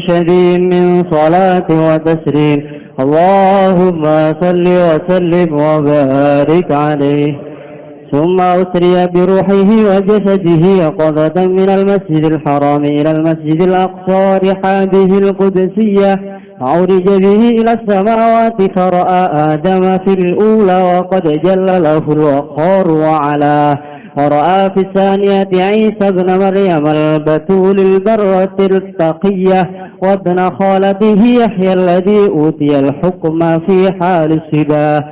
شديد من صلاة وتسليم اللهم صل وسلم وبارك عليه ثم أسري بروحه وجسده يقظة من المسجد الحرام إلى المسجد الأقصى رحابه القدسية عرج به إلى السماوات فرأى آدم في الأولى وقد جل له الوقار وعلاه ورأى في الثانية عيسى ابن مريم البتول البرة التقية وابن خالته يحيى الذي أوتي الحكم في حال الصبا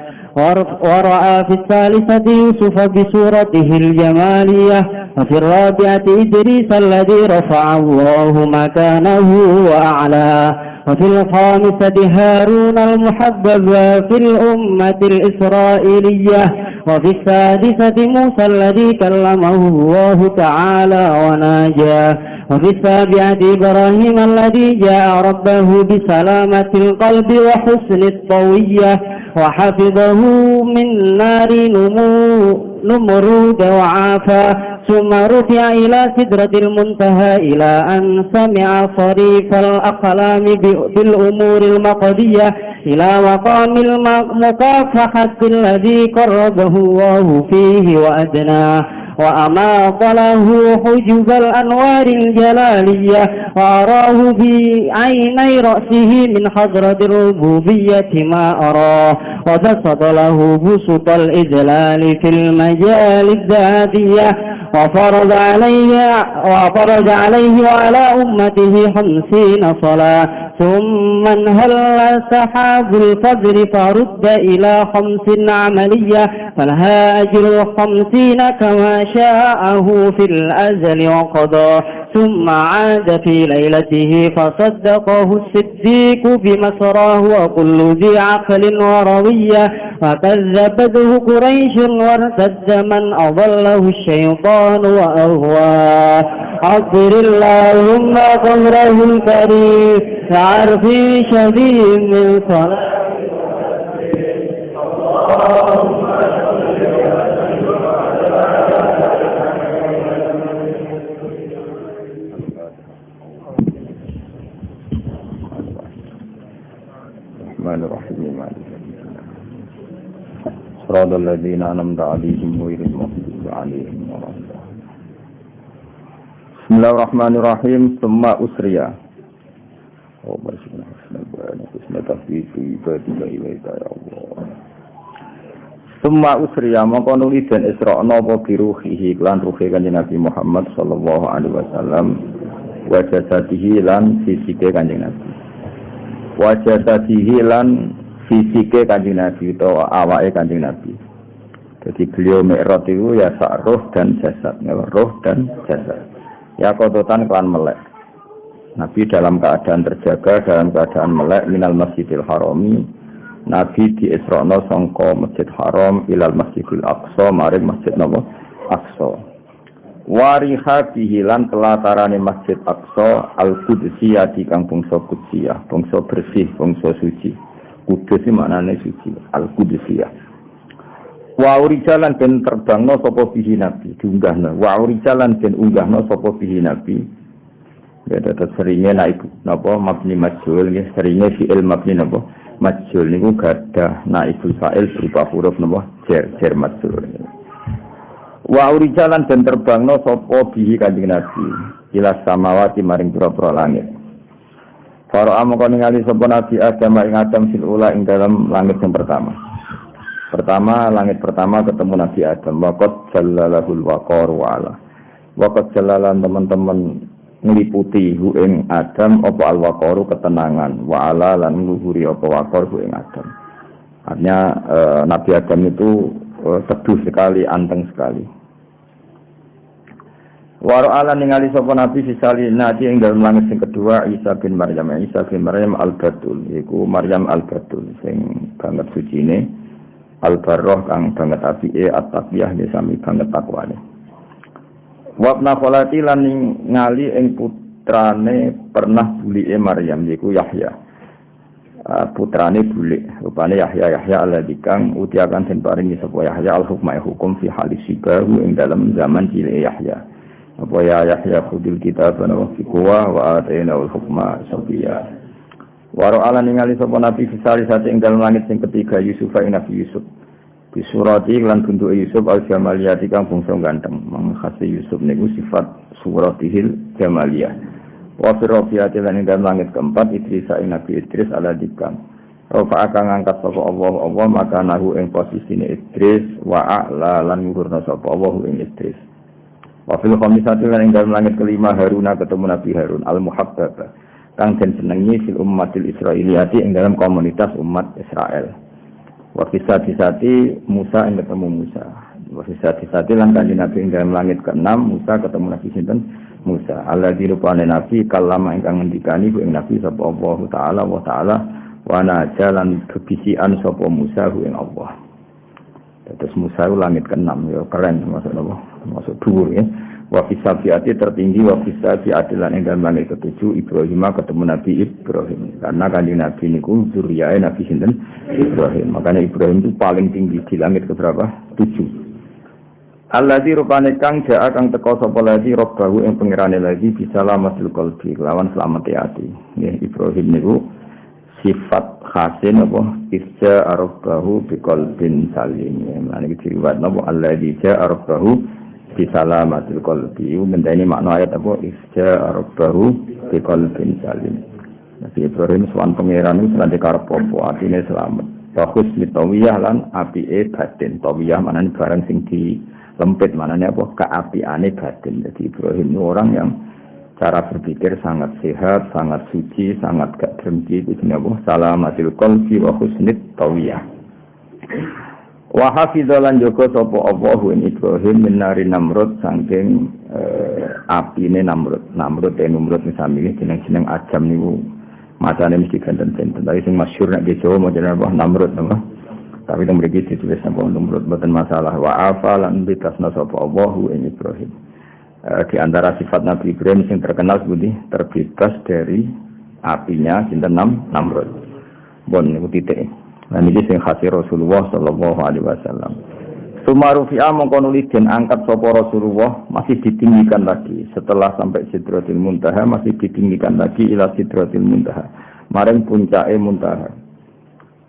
ورأى في الثالثة يوسف بصورته الجمالية وفي الرابعة إدريس الذي رفع الله مكانه وأعلاه وفي الخامسة هارون المحبب في الأمة الإسرائيلية وفي السادسة موسى الذي كلمه الله تعالى وناجاه وفي السابعة إبراهيم الذي جاء ربه بسلامة القلب وحسن الطوية وحفظه من نار نمرود وعافى ثم رفع إلى سدرة المنتهى إلى أن سمع صريف الأقلام بالأمور المقضية إلى مقام المكافحة الذي قربه الله فيه وأدناه وأماط له حجب الأنوار الجلالية وأراه بعيني رأسه من حضرة الربوبية ما أراه وبسط له بسط الإجلال في المجال الذاتية وفرض عليه وعلى أمته 50 صلاة ثم انهل سحاب الفجر فرد إلى 50 عملية فلها أجر 50 كما شاءه في الأزل وقضاه ثم عاد في ليلته فصدقه الصديق بمسراه وكل ذي عقل وروية وكذبته قريش وارتد من أضله الشيطان وأغواه عبر اللهم قمره الكريم عرف شديد من صلاة صراط الذين أنعمت عليهم غير المغضوب عليهم ولا الضالين. Bismillahirrahmanirrahim. Summa usriya. Oh, Summa usriya maka nuli den Isra napa biruhihi lan ruhe Kanjeng Nabi Muhammad sallallahu alaihi wasallam wa jasadihi lan fisike Kanjeng Nabi. Wa jasadihi lan fisike Kanjeng Nabi utawa awake Kanjeng Nabi. Jadi beliau mi'raj itu ya sak roh dan jasad, roh dan jasad. Ya kototan kelan melek. Nabi dalam keadaan terjaga, dalam keadaan melek minal Masjidil Harami. Nabi di Isra'na sangka Masjid Haram ilal Masjidil Aqsa maring Masjid napa? Aqsa. Wariha bihilan telatarane Masjid Aqsa al-Qudsiyah kang bangsa Qudsiyah, bangsa bersih, bangsa suci. Kudus maknane suci, al-Qudsiyah. Wa urijalan ben terbangno sapa bihi Nabi, diunggahno. Wa urijalan ben unggahno sapa bihi Nabi. Ya dados seringe naik napa mabni majhul nggih, seringe fi'il mabni napa majhul niku gadah naibul fa'il berupa huruf napa jar majhul. Wa urijalan ben terbangno sapa bihi Kanjeng Nabi ila samawati maring pira-pira langit. Para amangka ningali sapa Nabi Adam ing Adam fil ula ing dalam langit yang pertama. Langit pertama ketemu Nabi Adam. Waqad jallalahul waqar wa ala. Waqad jallalan teman-teman ngliputi hu ing Adam apa al-waqaru ketenangan wa ala lan ngluhuri apa waqar hu ing Adam. Artinya Nabi Adam itu teduh sekali, anteng sekali. Wara'ala ningali sapa Nabi sisali nadi ing dalem langit sing kedua Isa bin Maryam al-Batul iku Maryam al-Batul sing banget sucine al-Barrah kang banget apike at-taqiyah sami banget takwane. Wabna kholati lan ngali ing putrane pernah bulike Maryam iku Yahya. Putrane bulik rupane Yahya alladzi kang utiakan den paringi sapa Yahya al-hukma hukum fi halis sibahu ing dalem zaman cilik Yahya. apa ya Yahya khudil kitab wa fiqwa wa atainaul hukma sabiyya. Waro ala ningali sapa nabi fisari sate ing dalem langit sing ketiga Yusuf ing Nabi Yusuf. Di surati lan bentuk Yusuf al-jamaliyati kang bangsa ganteng. Mangkhase Yusuf niku sifat suratihil jamaliyah. Wa fi rafiati lan ing dalem langit keempat Idris ing Nabi Idris ala dikam. Rafa akan ngangkat sapa Allah maka nahu ing posisine Idris wa a'la lan ngurna sapa Allah ing Idris. Wa fil khamisati lan ing dalem langit kelima Haruna ketemu Nabi Harun al-muhabbaba. Kang den senengi fil ummatil Israiliyati ing dalam komunitas umat Israel. Wa fisati Musa ing ketemu Musa. Wa fisati lan kanjeng Nabi ing dalam langit ke-6 Musa ketemu Nabi sinten Musa. Alladzi rupane Nabi kalama ingkang ngendikani ku ing Nabi sapa Allah taala wa taala wa najalan kebisian sapa Musa ku ing Allah. Terus Musa langit ke-6 ya keren maksud Allah. Maksud dhuwur ya. Wa fisabiati tertinggi wa fisabiati lan ing dalem langit ke-7 Ibrahim ketemu Nabi Ibrahim karena kanjeng Nabi niku zuriyae Nabi sinten Ibrahim. Makanya Ibrahim itu paling tinggi di langit keberapa? 7. Alladzi rupane kang jaa kang teka sapa lagi robbahu ing pangerane lagi bisalamatul qalbi lawan selamat ati. Nggih Ibrahim niku sifat khasin apa isja rabbahu biqalbin salim. Lan iki riwayat napa alladzi jaa rabbahu bisalamatul qalbi mendene makna ayat apa isja rabbahu biqalbin salim. Nabi Ibrahim sowan pangeran itu nanti karep apa atine selamat. Bagus mitawiyah lan apike batin. Tawiyah manane barang sing dilempit manane apa keapiane batin. Jadi Ibrahim itu orang yang cara berpikir sangat sehat, sangat suci, sangat gak drengki itu apa salamatul qalbi wa husnit tawiyah. Wa hafidzalan joko sapa Allahu ing Ibrahim minari Namrud saking apine Namrud. Namrud misami jeneng-jeneng ajam niku macane mesti ganten-ganten. Tapi sing masyhur nek di Jawa model apa Namrud napa. Tapi teng mriki ditulis napa Namrud mboten masalah. Wa afalan bitasna sapa Allahu ing Ibrahim. Di antara sifat Nabi Ibrahim yang terkenal seperti terbebas dari apinya sinten Namrud. Bon niku titik. Nah ini sing khasi Rasulullah sallallahu alaihi wasallam. Sumarufi'a mongko nuli den angkat sapa Rasulullah masih ditinggikan lagi setelah sampai Sidratil Muntaha masih ditinggikan lagi ila Sidratil Muntaha. Maring puncake Muntaha.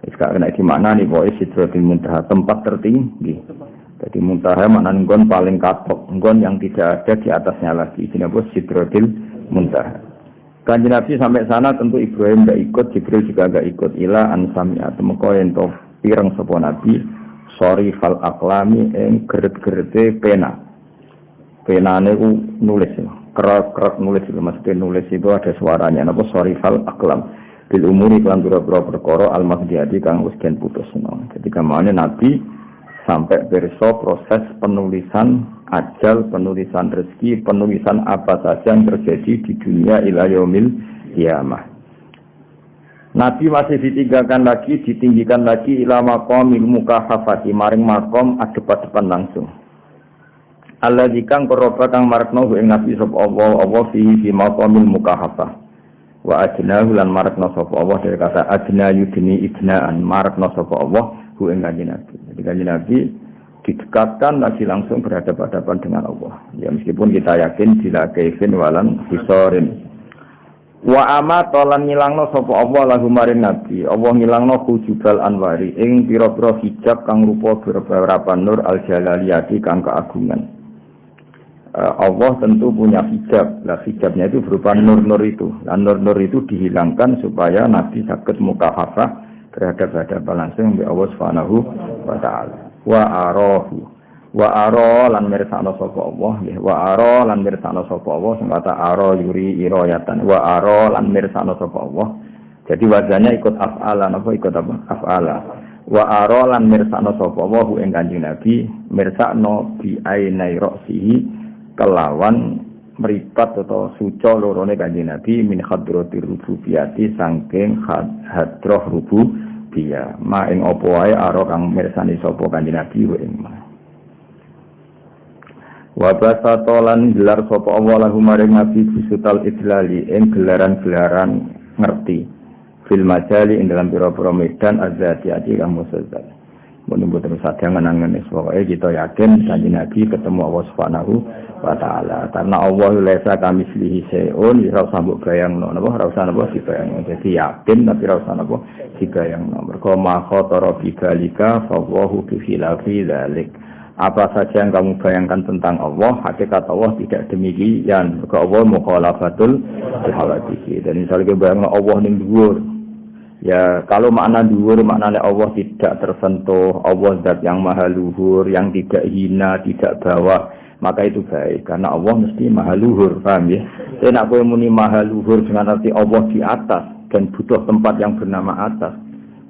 Wis gak kena dimaknani pokoke Sidratil Muntaha tempat tertinggi. Jadi Muntaha maknane nggon paling katok, nggon yang tidak ada di atasnya lagi. Ini apa Sidratil Muntaha. Kanjeng Nabi sampai sana tentu Ibrahim tidak ikut, Jibril juga tidak ikut. Ila ansami'at temeko ento pireng sapa Nabi sori fal aklami ing geret-gerete pena. Penane ku nulis, kerak nulis, maksudnya nulis itu ada suaranya. Napa sori fal aklam bil umuri lan pira-pira perkara al maghdiyati kang wis den putus. Jadi kamane Nabi sampai berso proses penulisan ajal, penulisan rezeki, penulisan apa saja yang terjadi di dunia ila yaumil qiyamah. Nabi masih ditinggikan lagi ila maqamil mukahafati maring makom adep-adepan langsung. Alladzi kang qoroba kang marakno ing Nabi sapa Allah fi maqamil mukahafah. Wa ajnahu lan marakno sapa Allah dari kata ajna yudni idnaan marakno sapa Allah hu ing kanjeng Nabi. Jadi kanjeng Nabi didekatkan lagi langsung berhadapan-hadapan dengan Allah. Ya meskipun kita yakin bila kaifin walan bisorin. Wa amata lan ngilangno sapa Allah lahu maring Nabi. Allah ngilangno hujubal anwari ing pira-pira hijab kang rupa beberapa nur al-jalaliyati kang keagungan. Allah tentu punya hijab. Lah hijabnya itu berupa nur-nur itu. Dan nur-nur itu dihilangkan supaya Nabi sakit mukahafah berhadapan langsung dengan Allah Subhanahu wa taala. Wa aro lan mirsakno sapa Allah nggih wa aro lan mirsakno sapa Allah sing kata aro yuri irayatan wa aro lan mirsakno sapa Allah jadi wajahnya ikut af'ala napa ikut apa af'ala wa aro lan mirsakno sapa Allah ing Kanjeng Nabi mirsakno bi ainai ra'sihi kelawan meripat atau suca lorone Kanjeng Nabi min hadratir rububiyati saking hadroh rububiyah ma ing apa wae aro kang mirsani sapa Kanjeng Nabi wa ing wa basatolan gelar sapa Allah lahu maring Nabi bisutal idlali ing gelaran ngerti fil majali ing dalam pira-pira medan azatiyati kang musazzal Menunggu terus saja ngenangan pokoknya kita yakin Kanjeng Nabi ketemu Allah Subhanahu wa taala. Karena Allah laisa kamitslihi syai'un, ora usah mbok bayangno, napa ora usah napa dibayangno. Jadi yakin tapi ora usah napa dibayangno. Mergo ma khatara bi dzalika fa Allahu bi khilafi dzalik. Apa saja yang kamu bayangkan tentang Allah, hakikat Allah tidak demikian. Mergo Allah mukhalafatul bihawadisi. Dan misalnya bayangno Allah ning dhuwur. Ya, kalau makna dhuwur maknanya Allah tidak tersentuh, Allah zat yang maha luhur, yang tidak hina, tidak bawah, maka itu baik karena Allah mesti maha luhur, paham ya? Jadi nak kowe muni maha luhur dengan arti Allah di atas dan butuh tempat yang bernama atas,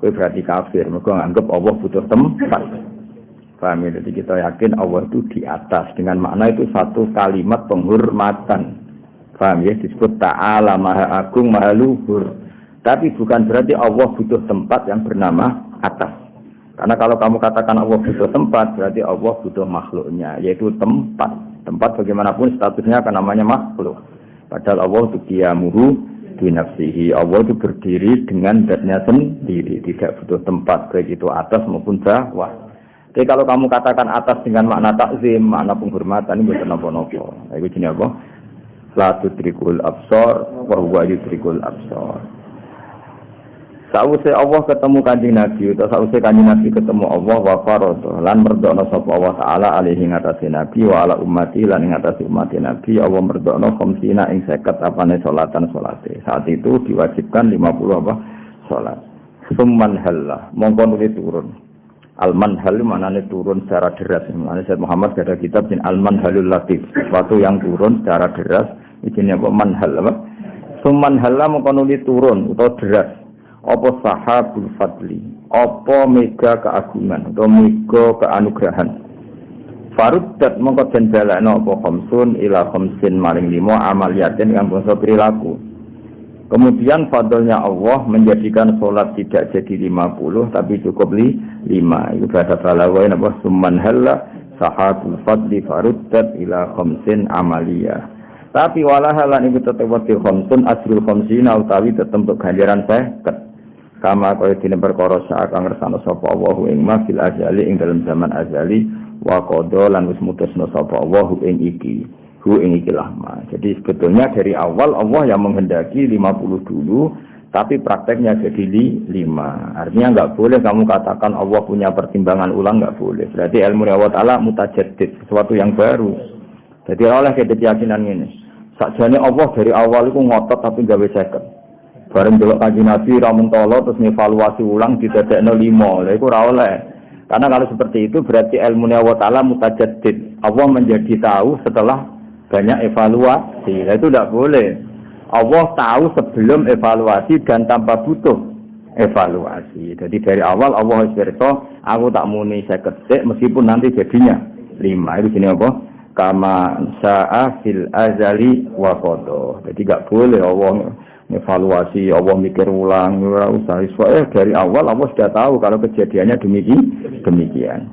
kowe berarti kafir. Mergo nganggep Allah butuh tempat. Paham ya? Jadi kita yakin Allah itu di atas dengan makna itu satu kalimat penghormatan. Paham ya? Disebut ta'ala maha agung, maha luhur. Tapi bukan berarti Allah butuh tempat yang bernama atas. Karena kalau kamu katakan Allah butuh tempat, berarti Allah butuh makhluknya, yaitu tempat. Tempat bagaimanapun statusnya akan namanya makhluk. Padahal Allah itu qiyamuhu bi nafsihi. Allah itu berdiri dengan zatnya sendiri, tidak butuh tempat, baik itu atas maupun bawah. Jadi kalau kamu katakan atas dengan makna takzim, makna penghormatan, ini bukan apa-apa. Itu jenis apa? La tudrikul absar wa huwa yudrikul absar. Sausé Allah ketemu Kanjeng Nabi utawa sausé Kanjeng Nabi ketemu Allah wa farada lan merdokno sapa Allah taala alaihi ngatasi Nabi wa ala ummati lan ngatasi umat Nabi Allah merdokno khamsina ing 50 apane salatan salate. Saat itu diwajibkan 50 apa salat. Summan halla mongko nuli turun. Al manhal manane turun secara deras. Mane Sayyid Muhammad ada kitab jin Al Manhalul Latif, sesuatu yang turun secara deras. Iki apa manhal apa? Summan halla mongko nuli turun utawa deras. Apa sahabul fadli, apa mega keagungan atau mega keanugerahan. Faruddat mongko den balekno apa khamsun ila khamsin maring 5 amaliyatin kang bangsa perilaku. Kemudian fadlnya Allah menjadikan sholat tidak jadi 50 tapi cukup 5. Itu bahasa Balaghah apa summan halla sahabul fadli faruddat ila khamsin amaliyah. Tapi walahalan itu tetap wakil khamsun asrul khamsina utawi tetap untuk ganjaran 50. Kama kaya dene perkara sak kang ngersano sapa Allah ing mafil azali ing dalam zaman azali wa qada lan wis mutusna sapa Allah ing iki lah ma. Jadi sebetulnya dari awal Allah yang menghendaki 50 dulu tapi prakteknya jadi 5. Artinya enggak boleh kamu katakan Allah punya pertimbangan ulang, enggak boleh. Berarti ilmu Allah taala mutajaddid, sesuatu yang baru. Jadi oleh keyakinan ini sakjane Allah dari awal itu ngotot tapi gawe 50. Bareng delok Kanjeng Nabi ra mentolo terus ngevaluasi ulang didadekno 5. Lha iku ora oleh. Karena kalau seperti itu berarti ilmu Allah taala mutajaddid. Allah menjadi tahu setelah banyak evaluasi. Nah, itu tidak boleh. Allah tahu sebelum evaluasi dan tanpa butuh evaluasi. Jadi dari awal Allah berkata, aku tak muni 50 sik meskipun nanti jadinya 5. Itu sini apa? Kama sa'a fil azali wa qada. Jadi enggak boleh Allah evaluasi, Allah mikir ulang, ora usah. Soalnya dari awal Allah sudah tahu kalau kejadiannya demikian.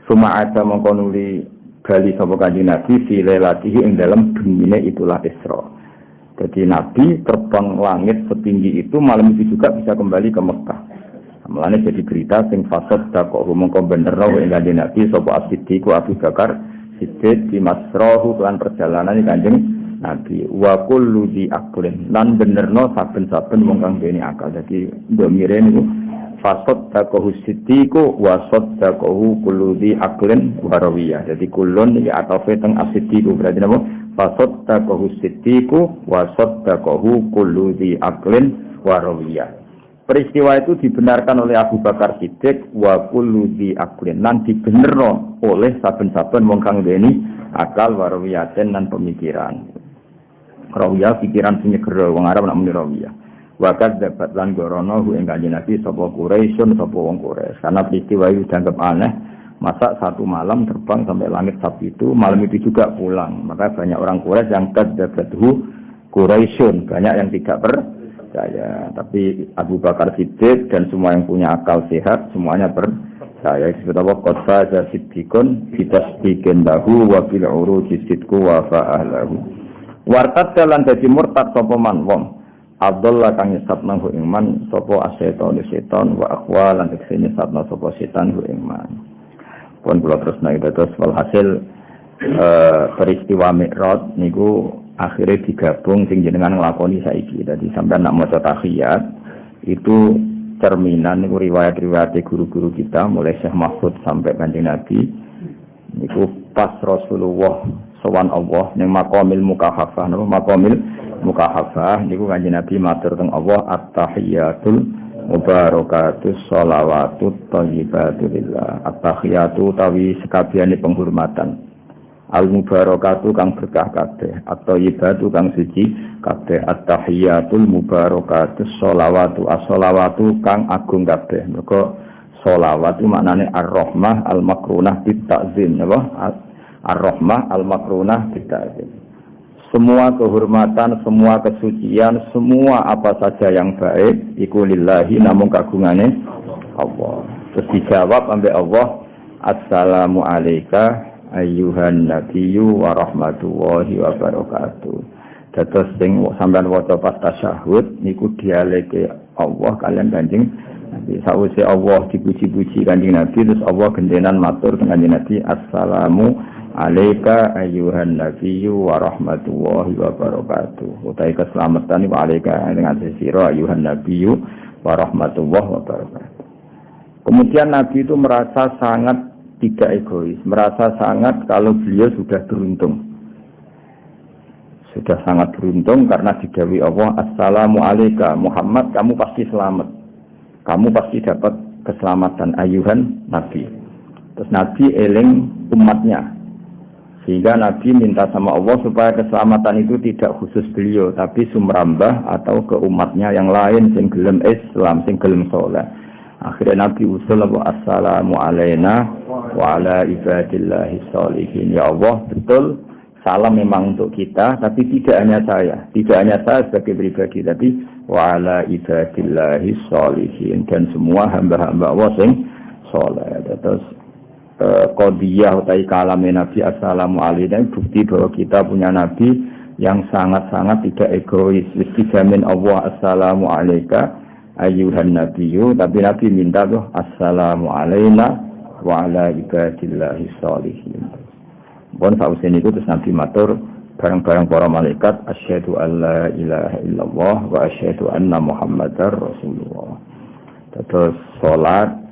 Suma ada mengkonuli bali sapa Kanjeng Nabi fi lailatihi ing dalam bengine itulah Isra. Jadi Nabi terbang langit setinggi itu malam itu juga bisa kembali ke Mekah. Mulane jadi berita sing fasad dakok mongko bener ing Kanjeng Nabi sapa As-Siddiq Abu Bakar Siddiq di Masrahu lan perjalanan Kanjeng Nabi wa kullu di aklin lan benerno saben-saben wong kang duweni akal. Dadi domire niku fasad taqahu siddiqu wa saddaqahu kullu di aklin wa rawiyah. Dadi kulun iki atafe teng as-siddiqu berarti napa fasad taqahu siddiqu wa saddaqahu kullu di aklin wa rawiyah. Peristiwa itu dibenarkan oleh Abu Bakar Siddiq wa kullu di aklin lan dibenerno oleh saben-saben wong kang duweni akal wa rawiyaten lan pemikiran. Rawiyah pikiran sing nyegero wong Arab nak muni rawiyah. Wakat dapat lan gorono ing Kanjeng Nabi sapa Quraisyun sapa wong Quraisy. Karena peristiwa itu dianggap aneh, masa satu malam terbang sampai langit Sabtu itu, malam itu juga pulang. Maka banyak orang Quraisy yang kadzdzabatuhu Quraisyun, banyak yang tidak percaya. Tapi Abu Bakar Siddiq dan semua yang punya akal sehat semuanya percaya. Disebut apa? Qad faza siddiqun bi tasdiqin lahu wa bil uruji sidqu wa fa'alahu. Wartad dalan dadi murtad sapa man wong Abdullah kang nyesatna hu iman sapa asetan setan wa aqwa lan tekse nyesatna sapa setan hu iman. Pun kula terusna terus walhasil peristiwa Mi'raj niku akhirnya digabung sing jenengan nglakoni saiki. Dadi sampeyan nak maca tahiyat itu cerminan niku riwayat-riwayat guru-guru kita mulai Syekh Mahfud sampai Kanjeng Nabi niku pas Rasulullah sowan Allah ning maqamil mukahafah napa maqamil mukahafah niku Kanjeng Nabi matur teng Allah at-tahiyatul mubarakatus sholawatut thayyibatu lillah. At-tahiyatu tawi sekabehane penghormatan al mubarakatu kang berkah kabeh at-thayyibatu kang suci kabeh at-tahiyatul mubarakatus sholawatu as-sholawatu kang agung kabeh. Mergo sholawat itu maknane ar-rahmah al-makrunah bit-ta'zim napa ar-rahmah al-makrunah bit-ta'zim. Semua kehormatan, semua kesucian, semua apa saja yang baik iku lillahi namung kagungane Allah. Terus dijawab ambek Allah, assalamu alayka ayyuhan nabiyyu wa rahmatullahi wa barakatuh. Dados sing sampeyan waca pas tasyahud niku dialeke Allah kalian Kanjeng Nabi. Sawise Allah dipuji-puji Kanjeng Nabi terus Allah gendenan matur teng Kanjeng Nabi, assalamu alaika ayyuhan nabiyyu wa rahmatullahi wa barakatuh. Utai keselamatan iku alaika dengan sira ayyuhan nabiyyu wa rahmatullahi wa barakatuh. Kemudian Nabi itu merasa sangat tidak egois, merasa sangat kalau beliau sudah beruntung. Sudah sangat beruntung karena didhawuhi Allah, assalamu alaika Muhammad, kamu pasti selamat. Kamu pasti dapat keselamatan ayyuhan nabi. Terus Nabi eling umatnya. Sehingga Nabi minta sama Allah supaya keselamatan itu tidak khusus beliau, tapi sumrambah atau ke umatnya yang lain, sing gelem Islam, sing gelem saleh. Akhirnya Nabi usul assalamu alaina wa ala ibadillahi sholihin. Ya Allah, betul, salam memang untuk kita, tapi tidak hanya saya sebagai pribadi, tapi wa ala ibadillahi sholihin, dan semua hamba-hamba Allah sing saleh. Terus qadiyah utai kalame Nabi assalamu alaikum bukti bahwa kita punya Nabi yang sangat-sangat tidak egois. Dijamin Allah assalamu alayka ayyuhan nabiyyu, tapi Nabi minta tuh assalamu alaina wa ala ibadillahi sholihin. Pun sause niku terus Nabi matur bareng-bareng para malaikat asyhadu alla ilaha illallah wa asyhadu anna muhammadar rasulullah. Terus salat.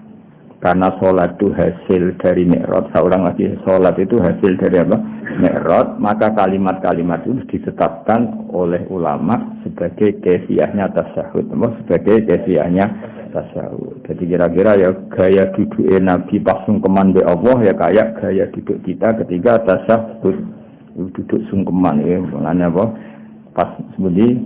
Karena sholat itu hasil dari Mi'raj, seorang lagi sholat itu hasil dari apa? Mi'raj, maka kalimat-kalimat itu ditetapkan oleh ulama sebagai kefiahnya tasyahud, sebagai kefiahnya tasyahud. Jadi kira-kira ya gaya duduk Nabi pas sungkeman be Allah ya kayak gaya duduk kita ketika tasyahud, duduk sungkeman ya, maknanya apa? Pas seperti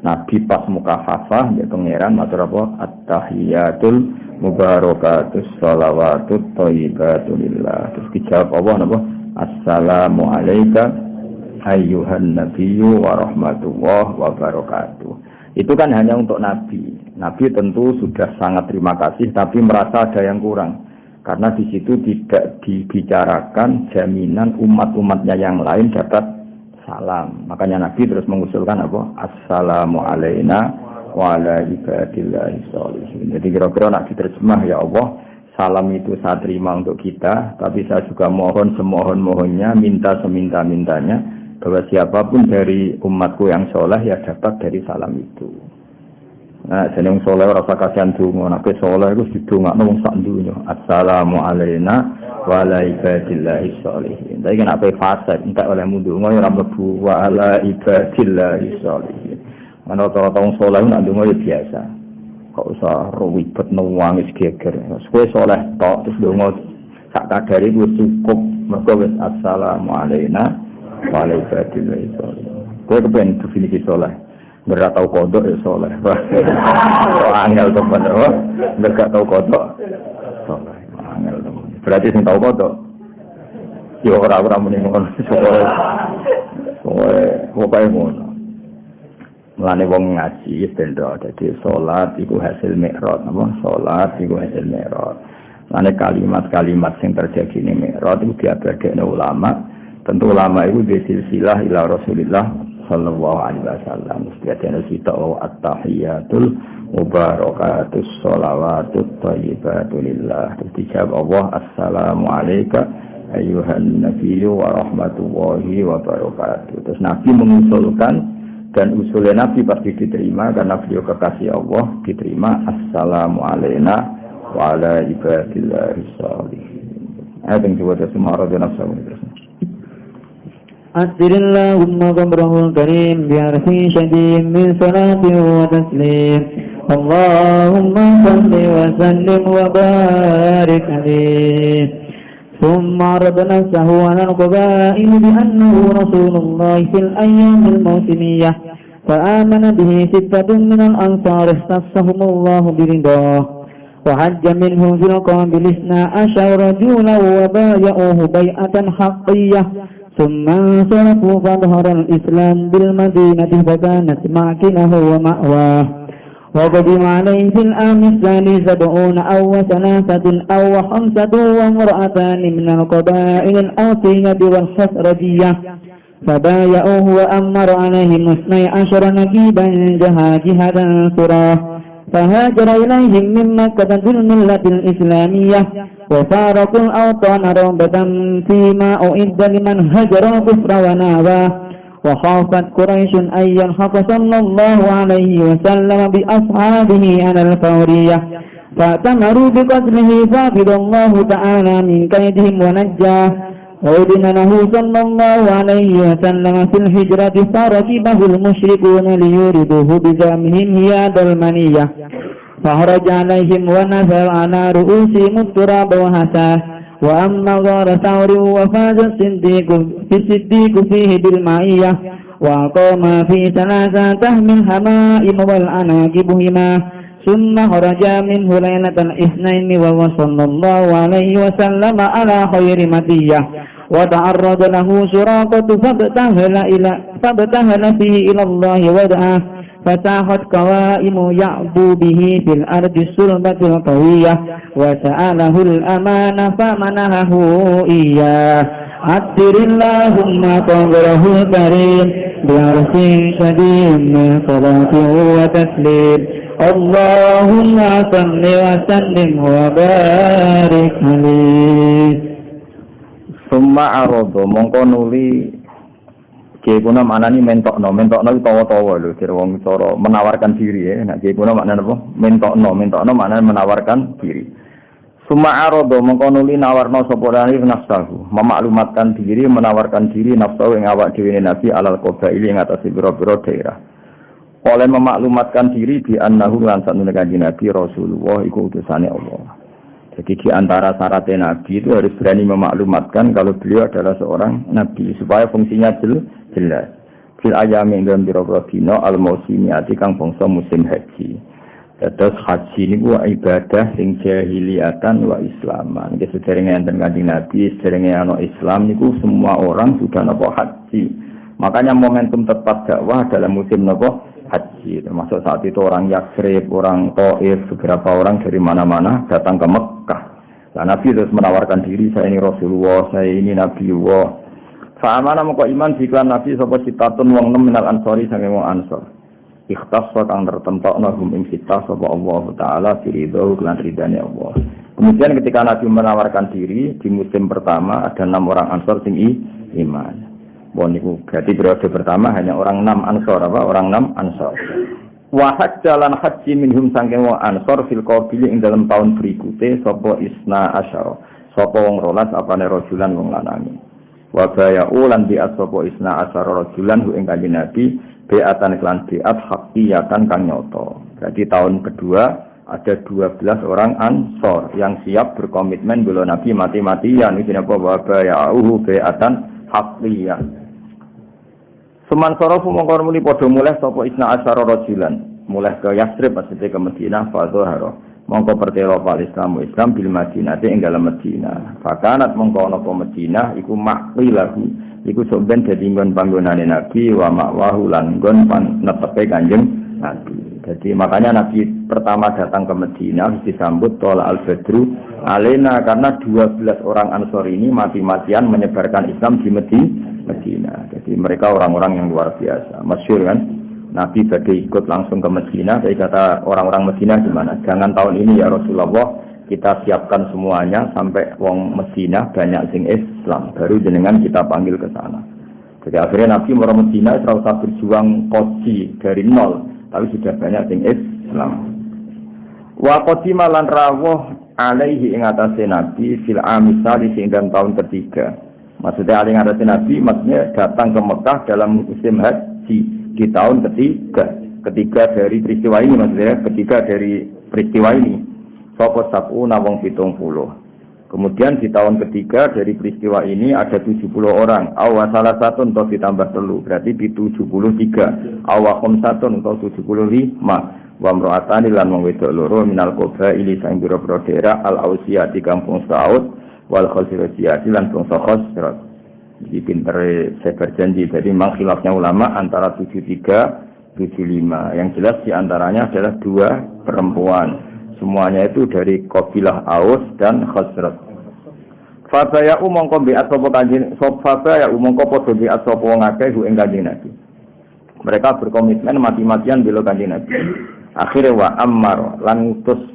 Nabi pas mukahafah ya pangeran matur apa? At-tahiyatul mubarakatus sholawatut thayyibatu lillah. Terus dijawab Allah napa? Assalamu alayka ayyuhan nabiyyu wa rahmatullahi wa barakatuh. Itu kan hanya untuk Nabi. Nabi tentu sudah sangat terima kasih, tapi merasa ada yang kurang. Karena di situ tidak dibicarakan jaminan umat-umatnya yang lain dapat salam. Makanya Nabi terus mengusulkan apa? Assalamu alayna wa ala ibadillahi sholihin. Jadi kira-kira nak diterjemah, ya Allah, salam itu saya terima untuk kita, tapi saya juga mohon semohon-mohonnya, minta seminta-mintanya bahwa siapapun dari umatku yang soleh ya dapat dari salam itu. Nah, jeneng soleh rasa kasihan donga, nek soleh iku didongakno wong sak donya. Assalamu alayna wa ala ibadillahi sholihin. Tapi nek ape fasik entek oleh mundunga ya ora mlebu wa ala ibadillahi sholihin. Ana tong soleh nak ndonga ya biasa. Kok usah ribet nangis geger. Kowe soleh tok terus ndonga sak kadare wis cukup. Mergo wis assalamu alayna wa ala ibadillahi sholihin. Kowe kepen definisi soleh. Nggak tahu kodok ya soleh. Angel tuh pada, nggak tahu kodok soleh. Angel tuh. Berarti sing tahu kodok. Ya orang-orang meninggal pokoknya ngono. Mulane wong ngaji benda dadi salat iku hasil Mi'raj, apa? Salat iku hasil Mi'raj. Mulane kalimat-kalimat sing terjadi ning Mi'raj iku diabadekne ulama. Tentu ulama itu di silsilah ila Rasulillah sallallahu alaihi wasallam. Setiap kita at-tahiyatul mubarakatus sholawatut thayyibatu lillah. Dijawab Allah, assalamu alayka ayyuhan nabiyyu wa rahmatullahi wa barakatuh. Terus Nabi mengusulkan, dan usulnya Nabi pasti diterima karena beliau kekasih Allah, diterima, assalamu alayna wa ala ibadillahi sholihin. Ayat yang coba semua radhiyallahu anhu. أسر اللهم قبره الكريم بعرف شديد من صلاة وتسليم اللهم صل وسلم وبارك عليه ثم عرض نفسه على القبائل بأنه رسول الله في الأيام الموسمية فآمن به 6 من الأنصار اختصهم الله برضاه وحج منهم في القابل 12 رجولا وبايعوه بيعة حقية ثم انصرفوا فظهر الإسلام بالمدينة فكانت معكنه ومأواه وقدم عليه في العام الثاني 70 أو 3 أو 5 وامرأتان من القبائل الأوسية والخزرجية فبايعوه وأمر عليهم 12 نقيبا جهادا سراه فهاجر إليهم من مكة بالملة الإسلامية وفارقوا الأوطان رغبة فيما أعد لمن هجر الكفر وناباه وخافت قريش أن يلحق صلى الله عليه وسلم بأصحابه على الفورية فأتمروا بقتله فأخذ الله تعالى من كيدهم ونجاه وأذن له صلى الله عليه وسلم في الهجرة فركبه المشركون ليوردوه بزعمهم هياد المنية فخرج عليهم ونزل على رؤوسهم التراب وهساه وأما غار ثور وفاز الصديق فيه بالمعية وقام في 3 تهمل الهمائم والعناقبهما ثم خرج منه ليلة الاثنين وصلى الله عليه وسلم على خير مدية وتعرض له سراقة فابتهل فيه إلى الله ودعاه فساحت قوائم يعبو به في الأرض الصلبة القوية وسأله الأمان فمنحه إياه عطر اللهم قبره الكريم بعرف شديد من صلاة وتسليم اللهم صل وسلم وبارك عليه Summa arodo mongko nuli Kiai kuna maknani mentokno tawa-tawa lho, kira wong cara menawarkan diri ya. Nek kiai kuna maknane apa? Mentokno maknane menawarkan diri. Summa arodo mongko nuli nawarno sapa rani nafsahu, memaklumatkan diri, menawarkan diri nafsu ing awak dhewe Nabi alal qabaili ing atase pira-pira daerah. Oleh memaklumatkan diri di annahu lan sanune kanjeng Nabi Rasulullah iku utusane Allah. Jadi di antara syaratnya Nabi itu harus berani memaklumatkan kalau beliau adalah seorang Nabi supaya fungsinya jelas. Fil ayami dalam biro-biro dino al-mausimiati kang bangsa musim haji. Terus haji ini ibadah sing jahiliyatan wa islaman. Jadi sederenge enten kanjeng Nabi, sederenge ana Islam niku semua orang sudah napa haji. Makanya momentum tepat dakwah dalam musim napa haji. Termasuk saat itu orang Yatsrib, orang Taif, beberapa orang dari mana-mana datang ke Mekah. Nah, Nabi terus menawarkan diri, saya ini Rasulullah, saya ini Nabiullah. Fa'amana moko iman diklan Nabi sapa sitatun wong 6 minal ansori sange wong ansor. Ikhtas kang tertentokna hum ing sitah sapa Allah taala firidho lan ridane Allah. Kemudian ketika Nabi menawarkan diri di musim pertama ada 6 orang ansor sing iman. Boniku berarti periode pertama hanya orang 6 ansor orang 6 ansor. Wahad jalan haji minhum sangking wong ansor fil qabili ing dalam tahun berikutnya sapa isna asyara sapa wong 12 apane rajulan wong lanang. Wa baya'u lan bi'at sapa isna asyara rajulan hu ing kanjeng Nabi bi'atan kelan bi'at haqiyatan kang nyoto. Jadi tahun kedua ada 12 orang ansor yang siap berkomitmen bela Nabi mati-matian iki napa wa baya'u bi'atan haqiyatan. Seman sorofu mongkon muni padha mulih sapa isna asyara rajulan mulih ke Yatsrib maksudnya ke Madinah fadhara mongko pertelo Islam bil Madinah ing dalem Madinah fakanat mongko ana apa Madinah iku maqilahu iku soben dadi nggon panggonane Nabi wa ma'wahu lan nggon netepe Kanjeng Nabi. Jadi makanya Nabi pertama datang ke Madinah disambut tol al-Badru alena karena 12 orang Ansor ini mati-matian menyebarkan Islam di Medina. Jadi mereka orang-orang yang luar biasa. Masyhur kan? Nabi badai ikut langsung ke Medina. Tapi kata orang-orang Medina gimana? Jangan tahun ini ya Rasulullah, kita siapkan semuanya sampai wong Medina banyak sing Islam. Baru jenengan kita panggil ke sana. Jadi akhirnya Nabi mau Medina serasa berjuang koji dari nol, tapi sudah banyak sing Islam. Wa qadima lan rawuh alaihi ing atase Nabi fil amisali sing tahun ketiga. Maksudnya alaihi ing atase Nabi maksudnya datang ke Mekah dalam musim haji di tahun ketiga dari peristiwa ini, maksudnya ketiga dari peristiwa ini. Sapa sab'una wong 70. Kemudian di tahun ketiga dari peristiwa ini ada 70 orang. Awa salah satu atau ditambah telu, berarti di 73. Awa khamsatun atau 75. Wa mra'atani lan wong wedok loro minal qabaili sang biro-biro daerah al-Ausiyah di kampung Saud wal Khazrajiyah lan bangsa Khazraj. Jadi pintere saya berjanji, jadi memang khilafnya ulama antara 73 75. Yang jelas di antaranya adalah 2 perempuan. Semuanya itu dari kabilah Aus dan Khazraj. Fabaya umangka bi asapa kanjeng Fabaya umangka padha bi asapa wong akeh ing kanjeng Nabi. Mereka berkomitmen mati-matian bela kanjeng Nabi. Akhirnya wa ammar lan utus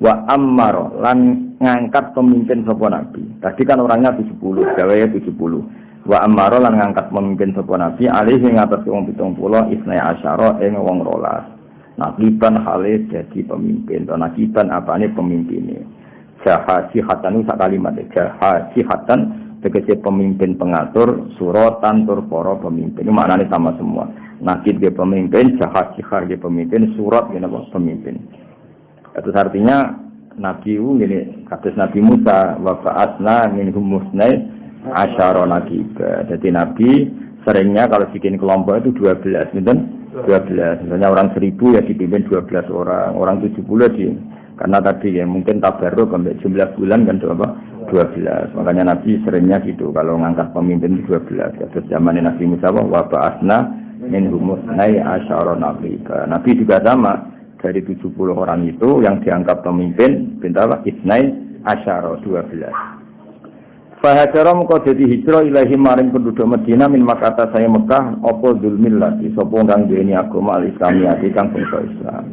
wa ammar lan ngangkat pemimpin sapa Nabi. Tadi kan orangnya 70, gaweya 70. Wa ammar lan ngangkat pemimpin sapa Nabi alih ing atas wong 70 isna asyara ing wong 12. Nakiban Khalid jadi pemimpin. Nakiban apane pemimpinnya? Jahajihatan sak kalimat. Jahajihatan tegese pemimpin pengatur, suratan tur para pemimpin. Ini maknanya sama semua. Nakib dia pemimpin, jahajihar dia pemimpin, surat dia pemimpin. Itu artinya Nabi ini kados Nabi Musa wa fa'atna minhum musnai asyara nakib. Jadi Nabi seringnya kalau bikin kelompok itu 12, gitu. 12, misalnya orang 1000 ya dipimpin 12 orang, orang 70 sih. Karena tadi ya mungkin tabarruk sampai jumlah bulan kan berapa? 12. Makanya Nabi seringnya gitu kalau ngangkat pemimpin 12. Terus zaman Nabi Musa wa ba'asna minhum musnai asyara nabiyya. Nabi juga sama, dari 70 orang itu yang dianggap pemimpin bintang isnai asyara 12. Fahajara mengko dadi hijrah ilahi maring penduduk Madinah min Makkah saya Mekah apa zulmillah sapa kang duweni agama al-Islamiyah kang bangsa Islam.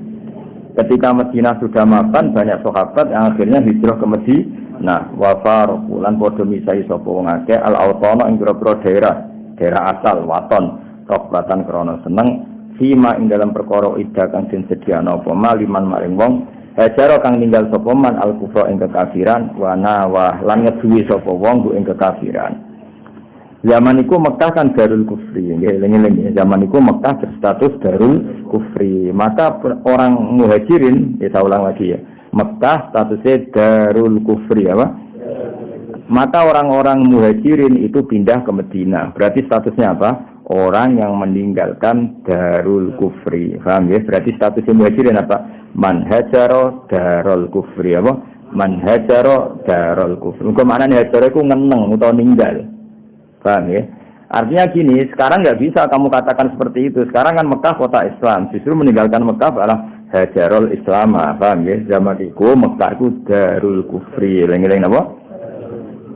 Ketika Madinah sudah mapan banyak sahabat yang akhirnya hijrah ke Madinah wa faruqu lan padha misai sapa wong akeh al-awtana ing pira-pira daerah asal waton robbatan krana seneng fima ing dalam perkara ida kang den sediano apa maliman maring wong hajaro kang ninggal sapa man al-kufra ing kekafiran wa nawah lan ngeduwi sapa wong ing kekafiran. Zaman iku Mekah kan Darul Kufri, nggih eling-eling zaman iku Mekah berstatus Darul Kufri. Maka orang Muhajirin, saya ulang lagi ya. Mekah statusnya Darul Kufri apa? Maka orang-orang Muhajirin itu pindah ke Madinah. Berarti statusnya apa? Orang yang meninggalkan Darul Kufri. Paham ya? Berarti statusnya Muhajirin apa? Man hajaro Darul Kufri apa? Man hajaro Darul Kufri. Mungkin maknanya hajaro itu ngeneng atau ninggal. Paham ya? Artinya gini, sekarang nggak bisa kamu katakan seperti itu. Sekarang kan Mekah kota Islam. Justru meninggalkan Mekah adalah hajarul Islam. Paham ya? Zaman itu Mekah itu Darul Kufri. Leng-leng apa?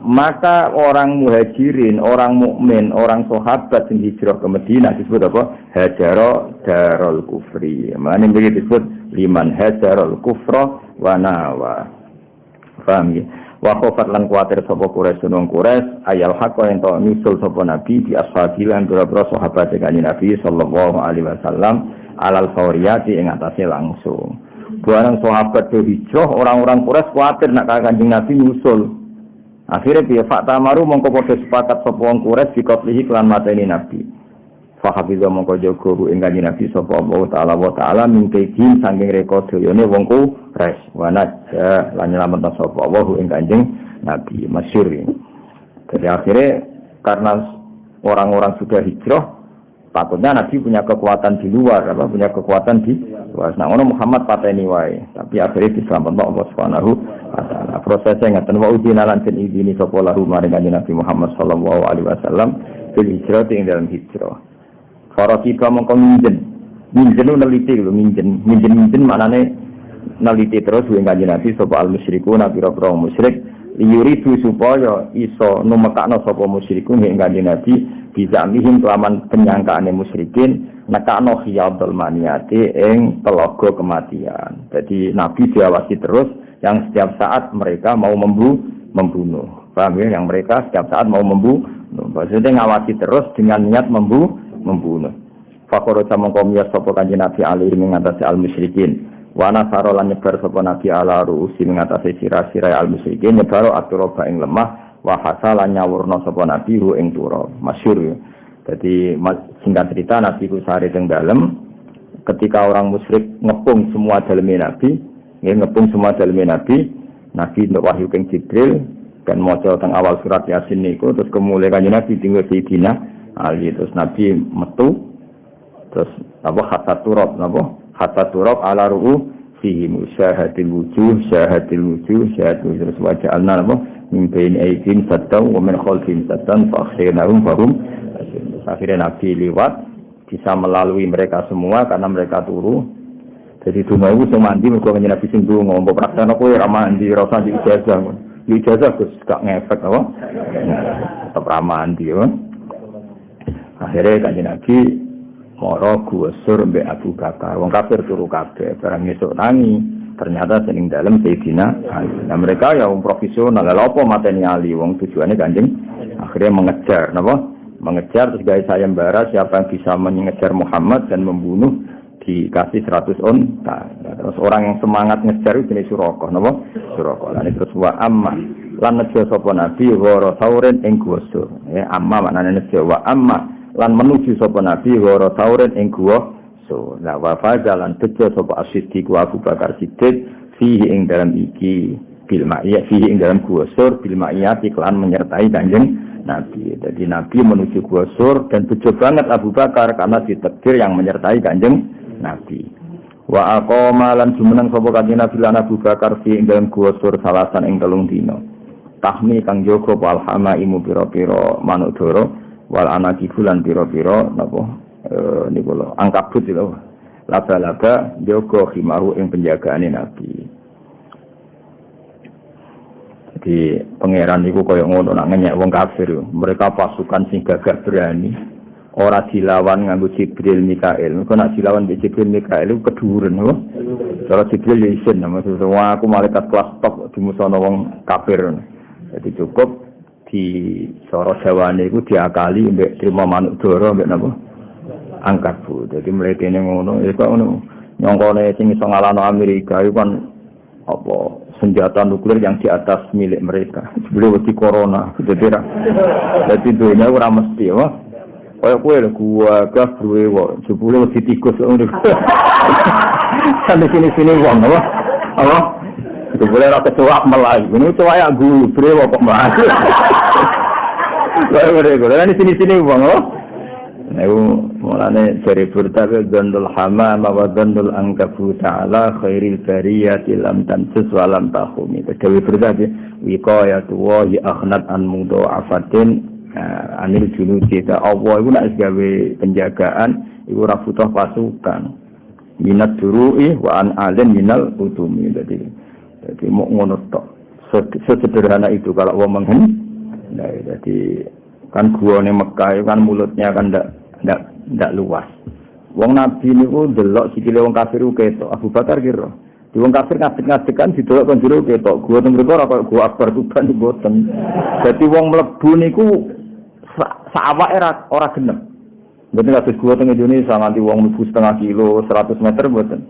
Maka orang muhajirin, orang mukmin, orang sahabat yang hijrah ke Madinah disebut apa? Hajaro Darul Kufri. Maknanya begitu disebut liman hajarul kufra wa nawa. Paham ya? Wa khofat lan kuatir sapa Quraisy nang Quraisy ayal haqqa ento nyusul sapa Nabi di ashabi lan boro-boro sahabat kanjeng Nabi sallallahu alaihi wasallam alal fawriyati ing atase langsung. Barang sahabat do hijrah orang-orang Quraisy kuatir nek kanjeng Nabi nyusul. Akhire piye fakta maru mongko padha sepakat sapa wong Quraisy dikotlihi lan mateni Nabi. Fa hafiza mongko jaga ing kanjeng Nabi sapa Allah taala wa taala mingkejin saking rekodane wong Quraisy wanaja lan nyelametna sapa Allah ing kanjeng Nabi masyhur. Jadi akhirnya karena orang-orang sudah hijrah, takutnya Nabi punya kekuatan di luar, punya kekuatan di luar. Nah, ono Muhammad pateni wae, tapi akhirnya diselametna Allah Subhanahu wa taala. Prosesnya ngaten wa udina lan den idini sapa lahu maring kanjeng Nabi Muhammad sallallahu alaihi wasallam fil hijrah ing dalam hijrah. Para tiba mongko minjen neliti lho minjen maknane neliti terus ing kanjeng Nabi sapa al musyriku nabi pira musyrik Liyuridu supaya iso numekakno sapa musyrikun ing kanjeng Nabi bisa mihim kelaman penyangkaane musyrikin nekakno khiyadul maniyati ing telaga kematian. Jadi Nabi diawasi terus yang setiap saat mereka mau membunuh. Paham ya? Yang mereka setiap saat mau membunuh. Maksudnya ngawasi terus dengan niat membunuh. Fakoroja mengkomiyas sapa kanjeng Nabi alaihi mengatasi al-musyrikin. Wa nasara lan nyebar sapa Nabi ala ruusi mengatasi sira-sira al-musyrikin nyebar aturaba ing lemah wa hasalan nyawurna sapa Nabi hu ing turab. Masyhur ya. Jadi singkat cerita Nabi ku sare teng dalem ketika orang musyrik ngepung semua daleme Nabi, ngepung semua daleme Nabi, Nabi ndok wahyu king Jibril dan maca teng awal surat Yasin niku terus kemuliaan kanjeng Nabi tinggal Sayyidina Ali terus Nabi metu terus apa hatta turab ala ru'u fihi musyahadil wujuh terus waja'alna apa min bain aydin saddan wa min khalfihim saddan fa akhirnahum fahum akhirnya Nabi lewat bisa melalui mereka semua karena mereka turu. Jadi dungo itu sing mandi mergo kanjeng Nabi sing dungo mbok praksana kowe ra mandi ra usah ijazah. Ijazah Gus gak ngefek apa? Tetep ra mandi yo. Akhirnya kanjeng Nabi mara gusur mbek Abu Bakar. Wong kafir turu kabeh, barang esuk tangi ternyata sing dalem Sayyidina Ali. Nah mereka ya wong profesional, lha apa mateni Ali wong tujuane kanjeng akhirnya mengejar napa? Mengejar terus gawe sayembara siapa yang bisa mengejar Muhammad dan membunuh dikasih 100 unta. Terus orang yang semangat ngejar itu jenis Surakoh, napa? Surakoh. Lan terus wa amma lan nejo sapa Nabi wara sauren ing guwa. Ya amma maknane nejo wa amma lan menuju sapa Nabi wara sauren ing guwa. So, la wa fazalan tejo sapa As-Siddiq wa Abu Bakar Siddiq fihi ing dalam iki bil ma'iyah fihi ing dalam guwa sur bil ma'iyah iklan menyertai kanjeng Nabi. Jadi Nabi menuju guwa sur dan bejo banget Abu Bakar karena ditakdir yang menyertai kanjeng Nabi. Wa aqama lan jumeneng sapa kanjeng Nabi lan Abu Bakar fi ing dalem guwa sur salasan ing 3 dina. Tahmi kang jaga wal hamaimu pira-pira manuk dara wal anaki bulan pira-pira napa niku lho angkabut lho. Laba-laba jaga khimaru ing penjagaane Nabi. Jadi pangeran niku kaya ngono nak ngenyek wong kafir. Mereka pasukan sing gagah berani. Ora dilawan nganggo Jibril Mikail. Mergo nek dilawan mbek Jibril Mikail iku keduren lho. Cara Jibril ya isin maksud aku malaikat kelas top dimusono wong kafir. Jadi cukup di cara Jawane iku diakali mbek trima manuk dara mbek napa? Angkabut. Jadi mletene ngono iku ngono. Nyongkone sing iso ngalahno Amerika iku kan apa senjata nuklir yang di atas milik mereka. Sebelum di corona. Jadi dunia ora mesti ya. Kayak kue lah gua gak duwe wong jebule wedi tikus ngono. Sampai sini wong apa? Apa? Jebule ora kecoak melayu. Ngono coak ya gubre kok mlayu. Kayak ngene sini wong apa? Nek mulane dari burda ke gandul hamam wa gandul angkabu ta'ala khairil bariyati lam tansus wa lam tahumi. Dari burda wiqayatu wa akhnat an mudha'afatin anil junudi ta Allah iku nek gawe penjagaan iku ora butuh pasukan minat duru'i wa an alin minal utumi. Jadi mau ngono tok sederhana itu kalau wong menghen. Nah, jadi kan guane Mekah kan mulutnya kan ndak luas. Wong Nabi niku delok sikile wong kafir ku ketok. Abu Bakar kira di wong kafir ngadeg-ngadegan didelok kon jero ketok. Gua teng mriku ora kok gua akbar tuban mboten. Dadi wong mlebu niku saawake ora genep. Mboten kados gua teng Indonesia nganti wong mlebu setengah kilo 100 meter mboten.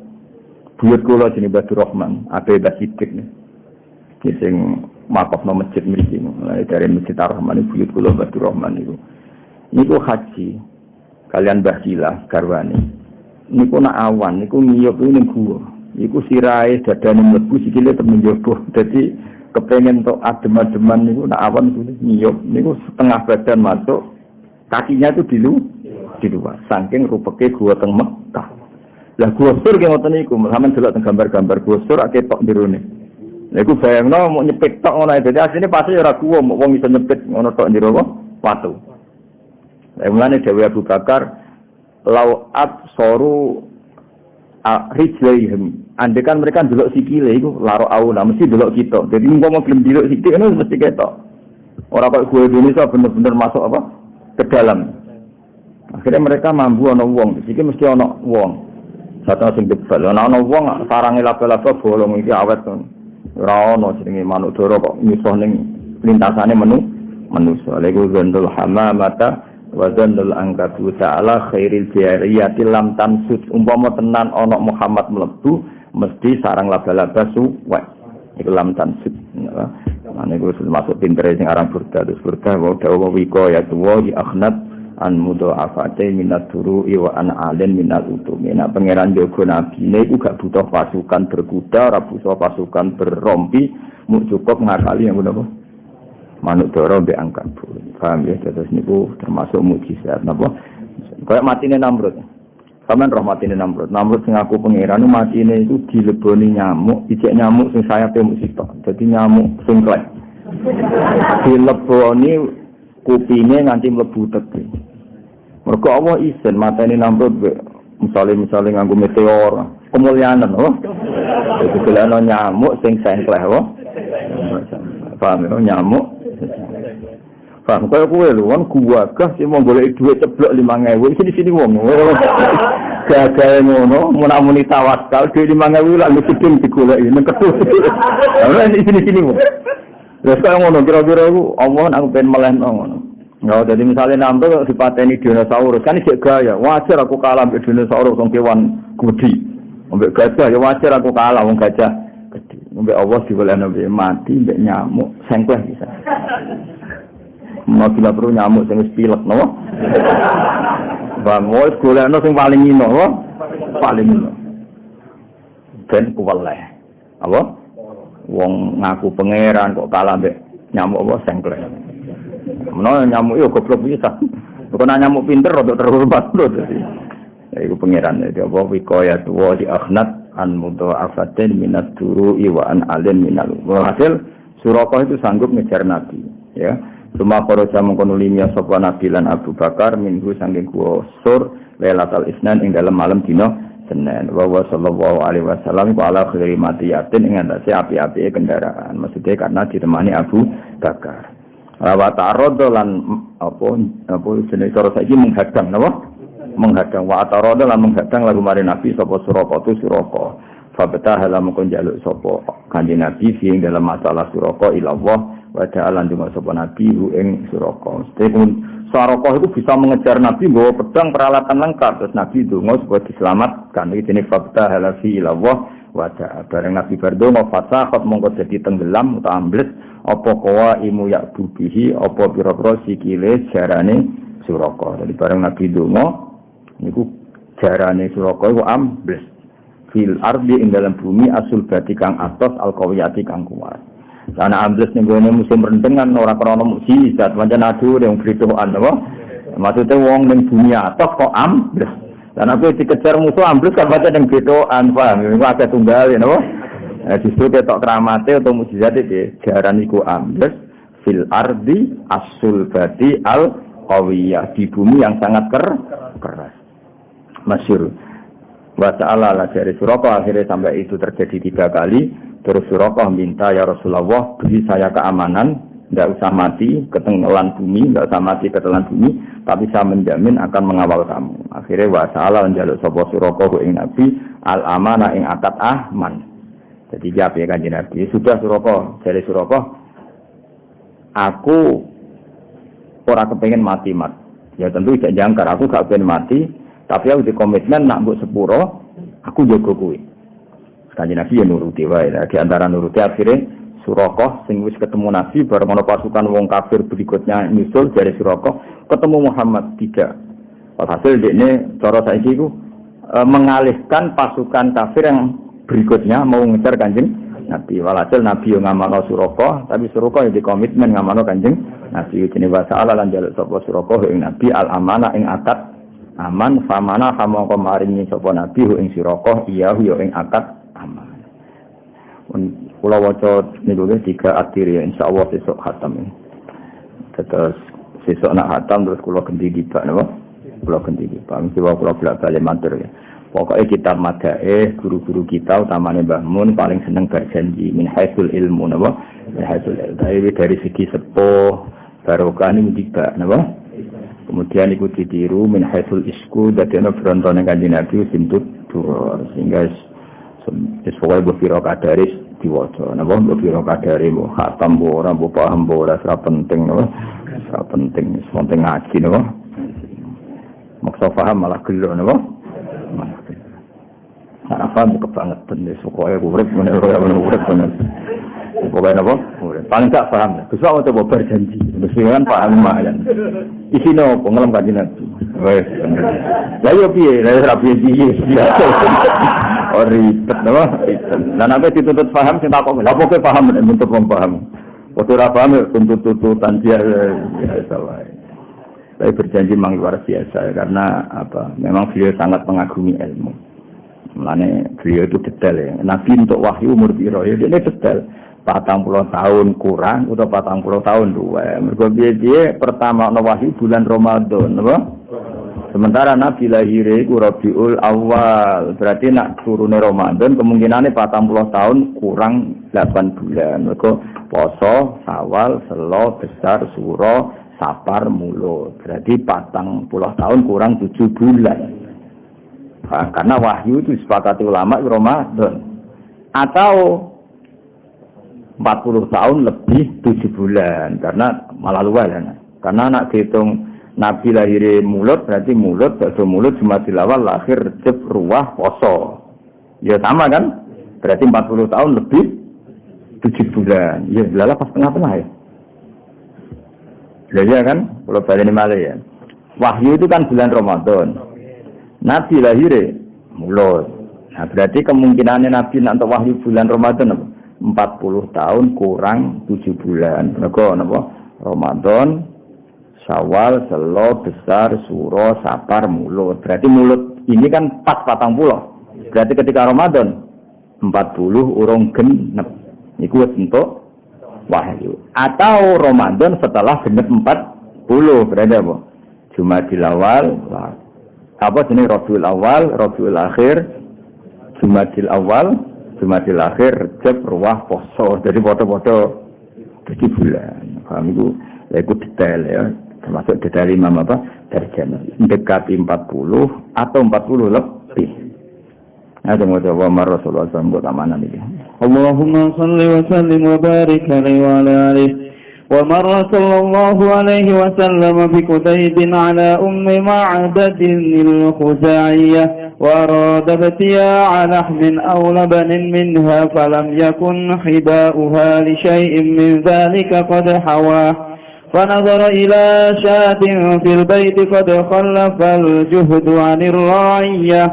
Buyut kula jenenge Badur Rahman, ape Basidik nih. Ki sing makofno masjid mriki. Mulai dari Masjid Ar-Rahman buyut kula Badur Rahman niku. Niku haji kalian Mbah Silah garwane. Niku nak awan niku ngiyup ning gua. Iku sirahe dadane mlebu sikile temen njaba. Dadi kepengen tok adem-ademan niku nak awan ngiyup niku setengah badan masuk, kakinya itu di luar. Saking rupeke gua teng Mekah. Lah gua sur ki ngoten niku, sampeyan delok teng gambar-gambar gua sur akeh tok ndirone. Lha iku bayangno mau nyepit tok ngono dadi asline pasti ora gua wong iso nyepit ngono tok ndiro apa? Watu. Lah mulane Dewi Abu Bakar lauat soru rijlaihim. Andekan mereka delok sikile iku laro auna mesti delok kita. Jadi umpama gelem delok sikile ngono mesti ketok. Ora kok gue Indonesia bener-bener masuk apa? Ke dalam. Akhirnya mereka mambu ana wong, iki mesti ana wong. Satu sing debat, ana wong sarange laba-laba bolong iki awet to. Ora ana jenenge manuk dara kok nyusuh ning lintasane manusa. Lego zandul hamamata wa zandul angkatu ta'ala khairil jariyati lam tansud. Umpama tenan ana Muhammad mlebu mesti sarang laba-laba suwek. Iku lam tansud. Ane iku masuk pintere sing aran burda terus burda wa dawa wiko ya tuwa di akhnat an mudha'afate minat turu'i wa an alen minal utumi. Nah pangeran jaga nabine iku gak butuh pasukan berkuda, ora butuh pasukan berrompi, mung cukup ngakali yang ngono apa? Manuk dara mbek angkabut. Paham ya, terus niku termasuk mukjizat napa? Kayak matine Namrud. Sampeyan roh matine Namrud. Namrud sing aku pangeran matine iku dileboni nyamuk, ijek nyamuk sing sayape mung sitok. Dadi nyamuk sing klek. Dileboni kupinge nganti mlebu teke. Mergo Allah izin mateni Namrud misale nganggo meteor, kemuliaan lho. Itu kelana nyamuk sing sengkleh wae. Paham ya nyamuk. Paham kaya kowe lho wong gagah sing mau golek dhuwit ceblok 5.000 sini wong. Gagal ngono, mun tawakal dhuwit 5.000 lak mesti digoleki nek ketut. Lah sini wong. Lah kaya ngono kira-kira iku Allah aku pengen melehno ngono. Ya, jadi misalnya Namrud dipateni dinosaurus, kan iki gaya. Wajar aku kalah mbek dinosaurus wong kewan gudi. Mbek gajah ya wajar aku kalah wong gajah gede. Mbek Allah digolekno mbek mati mbek nyamuk sengkleh bisa. Mau tidak perlu nyamuk sing wis pilek no. Bang wis golekno sing paling ino, paling ino. Ben kuweleh. Apa? Wong ngaku pangeran kok kalah mbek nyamuk apa sengkleh. Menawa nyamuk yo goblok bisa. Bukan nyamuk pinter rada terhormat lho dadi. Ya iku pangeran ya apa wikoya tuwa di akhnat an mudha'afatin minat turu'i wa an alen minal. Hasil Suraqah itu sanggup ngejar Nabi, ya. Cuma kharaja mengkono limya sapa Nabi lan Abu Bakar minggu saking Sur Lailatul Isnan ing dalam malam dina Senin. Wa sallallahu alaihi wasallam wa ala khairi matiyatin ing atase api-api kendaraan. Maksudnya karena ditemani Abu Bakar. Wa ta'arada lan apa jenenge cara saiki menghadang napa? Menghadang wa ta'arada lan menghadang lagu mari Nabi sapa Suraqah. Fa betah lam kon jaluk sapa Kanjeng Nabi ing dalam masalah Suraqah ila Allah wa ta'ala ndonga sapa Nabi ing Suraqah. Suraqah itu bisa mengejar Nabi nggawa pedang peralatan lengkap terus Nabi ndonga supaya diselamatkan. Iki jenenge fa betah fi ila Allah wa ta'ala. Bareng Nabi berdonga fasakhat mongko dadi tenggelam utawa ambles apa kawa imu yakbu bihi apa pira-pira sikile jarane Suraqah. Jadi bareng Nabi donga niku jarane Suraqah iku ambles fil ardi ing dalam bumi asul bati kang atos alqawiyati kang kuat. Lan ambles ning gone musim rendengan ora krana mukjizat pancen adu yang gritokan apa? Maksudnya wong ning bumi atos kok ambles. Lan aku dikejar musuh ambles kan pancen ning gritokan paham. Iku akeh tunggal ya napa? Justru ketok keramate atau mukjizat iki jaran iku ambles fil ardi as-sulbati al-qawiyah di bumi yang sangat keras. Masyhur. Wa ta'ala la dari Suraqah akhirnya sampai itu terjadi 3 kali. Terus Suraqah minta ya Rasulullah beri saya keamanan, enggak usah mati ketelan bumi, enggak usah mati ketelan bumi, tapi saya menjamin akan mengawal kamu. Akhirnya wa ta'ala njaluk sapa Suraqah ing Nabi al-amanah ing akad aman. Jadi jawab ya Kanjeng Nabi, sudah Suraqah, dari Suraqah aku ora kepengin mati mat. Ya tentu tidak jangkar, aku gak pengen mati, tapi aku dikomitmen nak mbok sepuro, aku jaga kowe. Kanjeng Nabi ya nuruti wae. Di antara nuruti akhirnya Suraqah sing wis ketemu Nabi bareng ana pasukan wong kafir berikutnya nyusul dari Suraqah ketemu Muhammad 3. Hasil dekne cara saiki iku mengalihkan pasukan kafir yang berikutnya mau ngejar Kanjeng Nabi. Walhasil Nabi yang ngamalno Suraqah, tapi Suraqah yang dikomitmen ngamalno Kanjeng Nabi. Jenenge wa ta'ala lan jaluk sapa Suraqah ing Nabi al-amanah ing akad aman famana kamangka maringi sapa Nabi ing Suraqah iya yo ing akad aman. Kula waca niku 3 akhir ya insyaallah besok khatam. Terus sesuk nak khatam terus kula ganti dibak napa? Kula ganti dibak. Mesti kula balik matur ya. Pokoknya kitab madaih guru-guru kita utamanya Mbah Mun paling seneng berjanji min haitsul ilmu napa min haitsul ilmu dari segi sepuh barokah ini tiba napa kemudian ikut ditiru min haitsul isku dadene brontone Kanjeng Nabi sintut duror sehingga pokoknya biro kadaris diwaca napa biro kadari mbok khatam mbok ora mbok paham mbok ora penting napa ora penting penting ngaji napa maksa paham malah gelo napa apa kebangetan wis pokoke urip meneh ora urip meneh. Pokoke napa? Urip. Paling gak paham. Gus wae coba berjanji. Terus kan paham malan. Isine opo ngelem Kanjeng Nabi. Wes. Lah yo piye? Lah ora piye. Ori ribet napa? Lan apa dituntut paham sing takok. Lah pokoke paham nek nuntut wong paham. Padha ora paham tuntut-tuntutan dia biasa wae. Saya berjanji memang luar biasa karena apa? Memang beliau sangat mengagumi ilmu. Mulane beliau itu detail ya. Nabi untuk wahyu umur piro ya dia detail. 40 tahun kurang atau 40 tahun dua. Mergo piye pertama ana wahyu bulan Ramadan, apa? Sementara Nabi lahir iku Rabiul Awal. Berarti nak turune Ramadan kemungkinane 40 tahun kurang 8 bulan. Mergo poso, Syawal, Selo, Besar, Suro, Sapar, Mulut. Berarti 40 tahun kurang 7 bulan. Nah, karena wahyu itu disepakati ulama Ramadan atau 40 tahun lebih 7 bulan karena malah luar ya. Karena nak dihitung Nabi lahir Mulut berarti Mulut Jumadil Awal lahir Rejab Ruwah Poso ya sama kan berarti 40 tahun lebih 7 bulan ya lala pas tengah-tengah ya kan kalau balik malah ya wahyu itu kan bulan Ramadan Nabi lahir Mulut. Nah, berarti kemungkinannya Nabi nanti wahyu bulan Ramadan 40 tahun kurang 7 bulan. Mereka napa? Ramadan, Syawal, Selo, Besar, Suro, Sapar, Mulut. Berarti Mulut ini kan pas 40. Berarti ketika Ramadan 40 urung genep. Iku wis entuk wahyu. Atau Ramadan setelah genep 40 berarti apa? Jumadil Awal, apa jenis Rabiul Awal, Rabiul Akhir, Jumadil Awal, Jumadil Akhir, Rejab, Ruwah, Poso. Jadi foto-foto 7 bulan. Paham itu? Ya itu detail ya. Termasuk detail imam apa? Darjana. Mendekati 40 atau 40 lebih. Nah, coba Rasulullah SAW buat amanan ini. Allahumma salli wa sallim wa barik alaihi wa ala alihi. ومر صلى الله عليه وسلم بكتيب على معبد الخزاعية وأراد ابتياع لحم أو لبن منها فلم يكن حباؤها لشيء من ذلك قد حواه فنظر إلى شاة في البيت قد خلف الجهد عن الراعية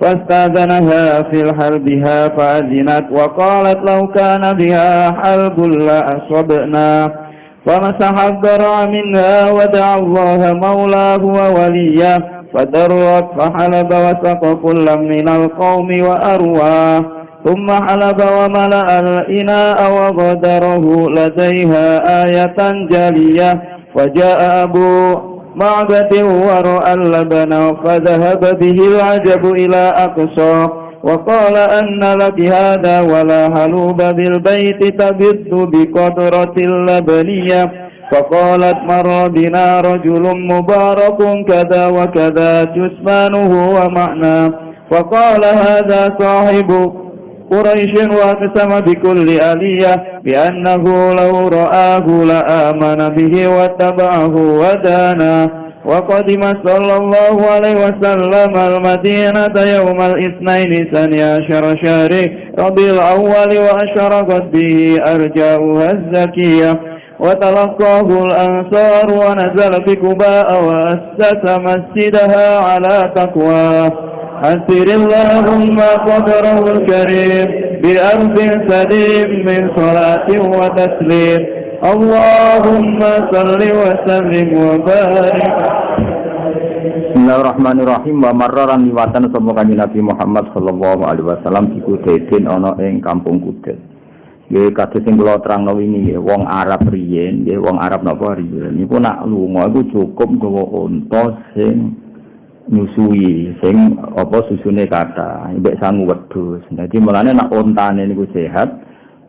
فاستأذنها في حلبها فأذنت وقالت لو كان بها حلب لأصبنا فمسح الذرع منها ودعا الله مولاه ووليه فدرت فحلب وسق كل من القوم وأرواه ثم حلب وملأ الإناء وغدره لديها آية جلية وجاء أبو معبد ورأى اللبن فذهب به العجب إلى أقصاه وقال أن لك هذا ولا حلوب بالبيت تبث بقدرة اللبنية فقالت مر بنا رجل مبارك كذا وكذا جسمانه ومعناه فقال هذا صاحب قريش واقسم بكل آلية بأنه لو رآه لآمن به واتبعه ودانا وقدم صلى الله عليه وسلم المدينة يوم الاثنين ثاني عشر شهر ربيع الأول وأشرقت به أرجاؤها الزكية وتلقاه الأنصار ونزل في قباء وأسس مسجدها على تقواه حسر اللهم قدره الكريم بأرض سليم من صلاة وتسليم اللهم صل وسلم وبارك. Bismillahirrahmanirrahim. Wa marraran liwatan sapa Kanjeng Nabi Muhammad sallallahu alaihi wasallam di Kudaiden ana ing kampung Kudet. Nggih kados sing kula terangno wingi wong Arab riyen, nggih wong Arab napa riyen. Niku nak lunga iku cukup nggawa unta sing nyusui sing apa susune kathah mbek sangu wedhus. Dadi mulane nek ontane niku sehat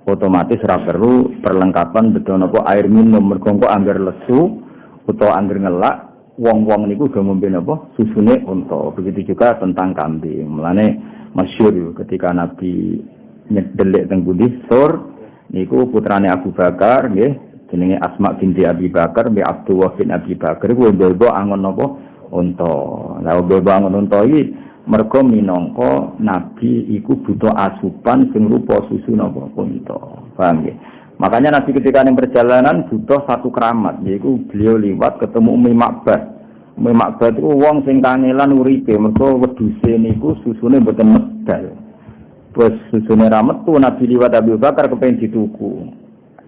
otomatis ora perlu perlengkapan betul napa air minum mergo kok anggar lesu utawa anggar ngelak wong-wong niku do ngombe napa susune unta. Begitu juga tentang kambing. Mulane masyhur ketika Nabi nyedelik teng pundi Sur niku putrane Abu Bakar nggih jenenge Asma binti Abi Bakar mbek Abdullah bin Abi Bakar kuwi mbok angon napa unta. Lah mbok angon unta iki mergo minangka Nabi iku butuh asupan sing rupa susu napa unta. Paham nggih? Makanya Nabi ketika ning perjalanan butuh satu keramat yaiku beliau liwat ketemu Umi Makbad. Umi Makbad iku wong sing kangelan uripe mergo wedhuse niku susune mboten medal. Terus susune ra metu Nabi liwat Abu Bakar kepengin dituku.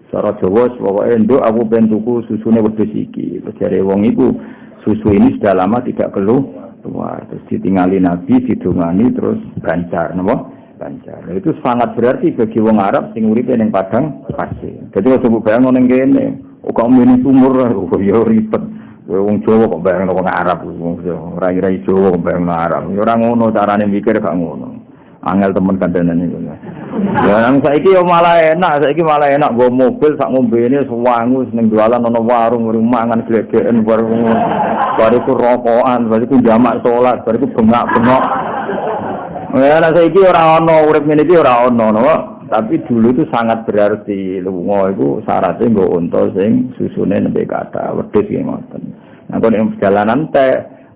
Cara Jawa pokoke nduk aku pengen tuku susune wedhus iki. Terus jare wong iku susu ini sudah lama tidak keluar. Terus ditinggali Nabi didongani terus bancar napa? Bancar. Itu sangat berarti bagi wong Arab sing uripe ning padang pasir. Jadi wis mbok bayangno ning kene, kok muni sumur ya ribet. Wong Jawa kok bayangno wong Arab wong ora-ora Jawa kok bayangno Arab. Ya ora ngono carane mikir gak ngono. Angel temen kandanan itu. Ya nang saiki yo malah enak nggo mobil sak ngombene sewangu ning jualan ana warung mangan glegeken bariku rokokan, bariku jamak salat, bariku bengak-bengok. Ya nang saiki ora ana urip ngene iki ora ana no. Tapi dulu itu sangat berarti lunga iku syaratnya nggo unta sing susune nembe kathah wedhus iki ngoten. Nah kok ing perjalanan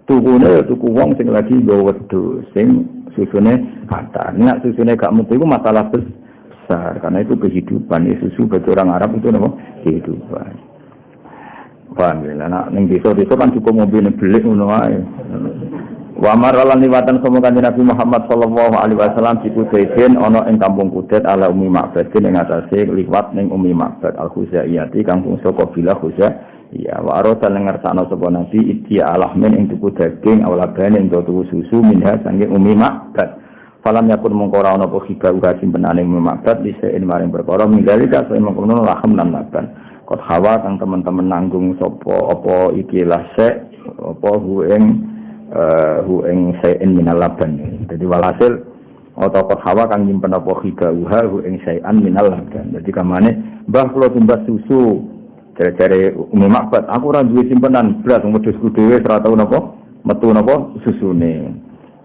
tukune tuku wong sing lagi nggo wedhus sing susune kathah. Nek susune gak metu iku masalah besar karena itu kehidupan. Susu bagi orang Arab itu apa? Kehidupan. Paham ya? Nek ning desa-desa kan cukup mobil belik ngono wae. Wa maralan liwatan sama Kanjeng Nabi Muhammad sallallahu alaihi wasallam di Kudaiden ana ing kampung Kudet ala Umi Makbad ing atase liwat ning Umi Makbad al-Khuzaiyati kampung saka kabilah Khuzaiyah. Wa arata ngersakno sapa Nabi iki alahmin ing tuku daging awalabane ing tuku susu minha sange Umi Makbad. Falam yakun mongko ora ana apa hibah uga simpenane Umi Makbad lisein maring perkara minggali ka saya mengkono laham lan makan. Kot hawa kang teman-teman nanggung sapa apa iki lasek apa hu ing sayin minal laban. Jadi walhasil otot hawa kang nyimpen apa hibauha hu ing sayan minal laban. Jadi kamane mbah kula tumbas susu jare-jare Umi Makbad aku ora duwe simpenan blas wedhusku dhewe ora tau napa metu napa susune.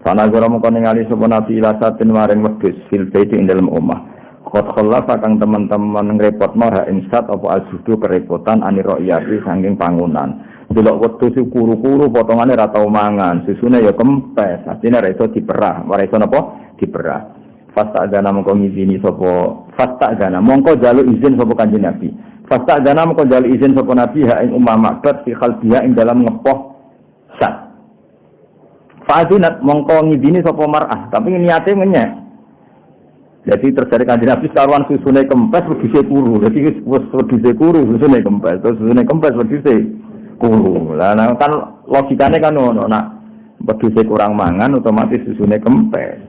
Sana gara mongko ningali sapa Nabi ilasatin maring wedhus fil baiti ing dalem omah. Qad khallafa kang teman-teman ngrepotno ha insat apa aljudu kerepotan aniroiyati saking pangunan. Delok wedhus kuru-kuru potongane ra tau mangan, susune ya kempes, artine ra iso diperah, ora iso napa diperah. Fasta agana mongko ngizini sapa, fasta agana mongko njaluk izin sapa Kanjeng Nabi. Fasta agana mongko njaluk izin sapa Nabi ha ing Ummah Makbad fi khalbiha ing dalam ngepoh sat. Fa'adinat mongko ngizini sapa mar'ah, tapi niate ngenyek. Jadi terjadi Kanjeng Nabi karuan susune kempes wedhuse kuru. Jadi wis wedhuse kuru susune kempes, terus susune kempes wedhuse kuru. Lah kan logikane kan ngono, nak wedhuse kurang mangan otomatis susune kempes.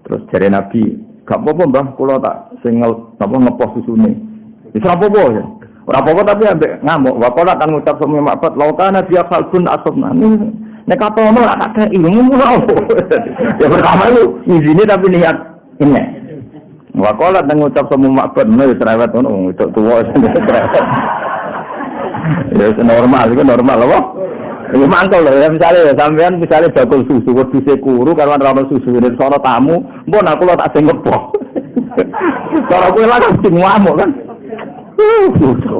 Terus jare Nabi, gak apa-apa Mbah, kula tak sing ngepoh susune. Wis ora apa-apa ya. Ora apa-apa tapi ambek ngamuk. Wa qala kan ngucap sama Makbad, "Laukana biya khalbun asabna." Nek katono ora tak ilmu ora. Ya pertama itu izine tapi niat ini. Wa qala kan ngucap sama Makbad, "Nek cerewet ngono, itu tuwa cerewet." Ya normal, itu normal apa? Ya mangkel lho, ya misalnya sampean misalnya bakul susu wedhuse kuru karuan ra ono susu nek sono tamu, mbon aku lho tak sing ngepoh. Cara kowe lak sing ngamuk kan.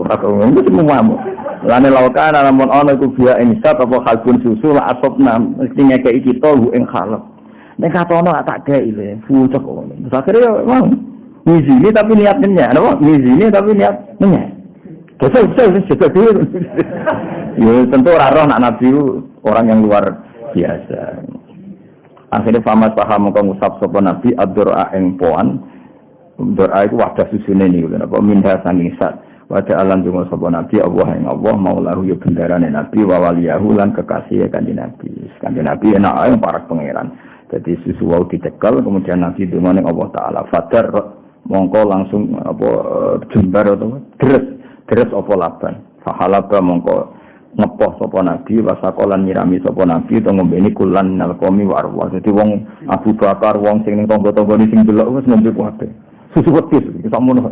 Aku ngomong sing ngamuk. Lane laukan lamun ana iku biya insat apa kalbun susu la asopna mesti ngekeki kita ing khalaq. Nek katono tak gawe le, fucuk ngono. Akhire yo wong ngizini tapi niatnya, napa? Ngizini tapi niatnya. Betul. Ya tentu ora roh nak Nabi orang yang luar biasa. Akhirnya famas paham mongko ngusap sapa Nabi ad-du'a ing poan. Doa iku wadah susune niku napa minha sanging sat. Wadah alam donga sapa Nabi Allah ing Allah maulahu ya bendarane Nabi wa waliyahu lan kekasih Kanjeng Nabi. Kanjeng Nabi enak ae para pangeran. Jadi susu wau dicekel kemudian Nabi donga ning Allah taala fadar mongko langsung apa jembar atau deres apa laban. Fahalaba mongko ngepoh sapa nabi wasakolan nyirami sapa nabi to ngombeni kulan nalqomi warwa. Dadi wong Abu Bakar wong sing ning tangga-tangga sing delok wis ngombe kabeh. Susu wedhus sakmono.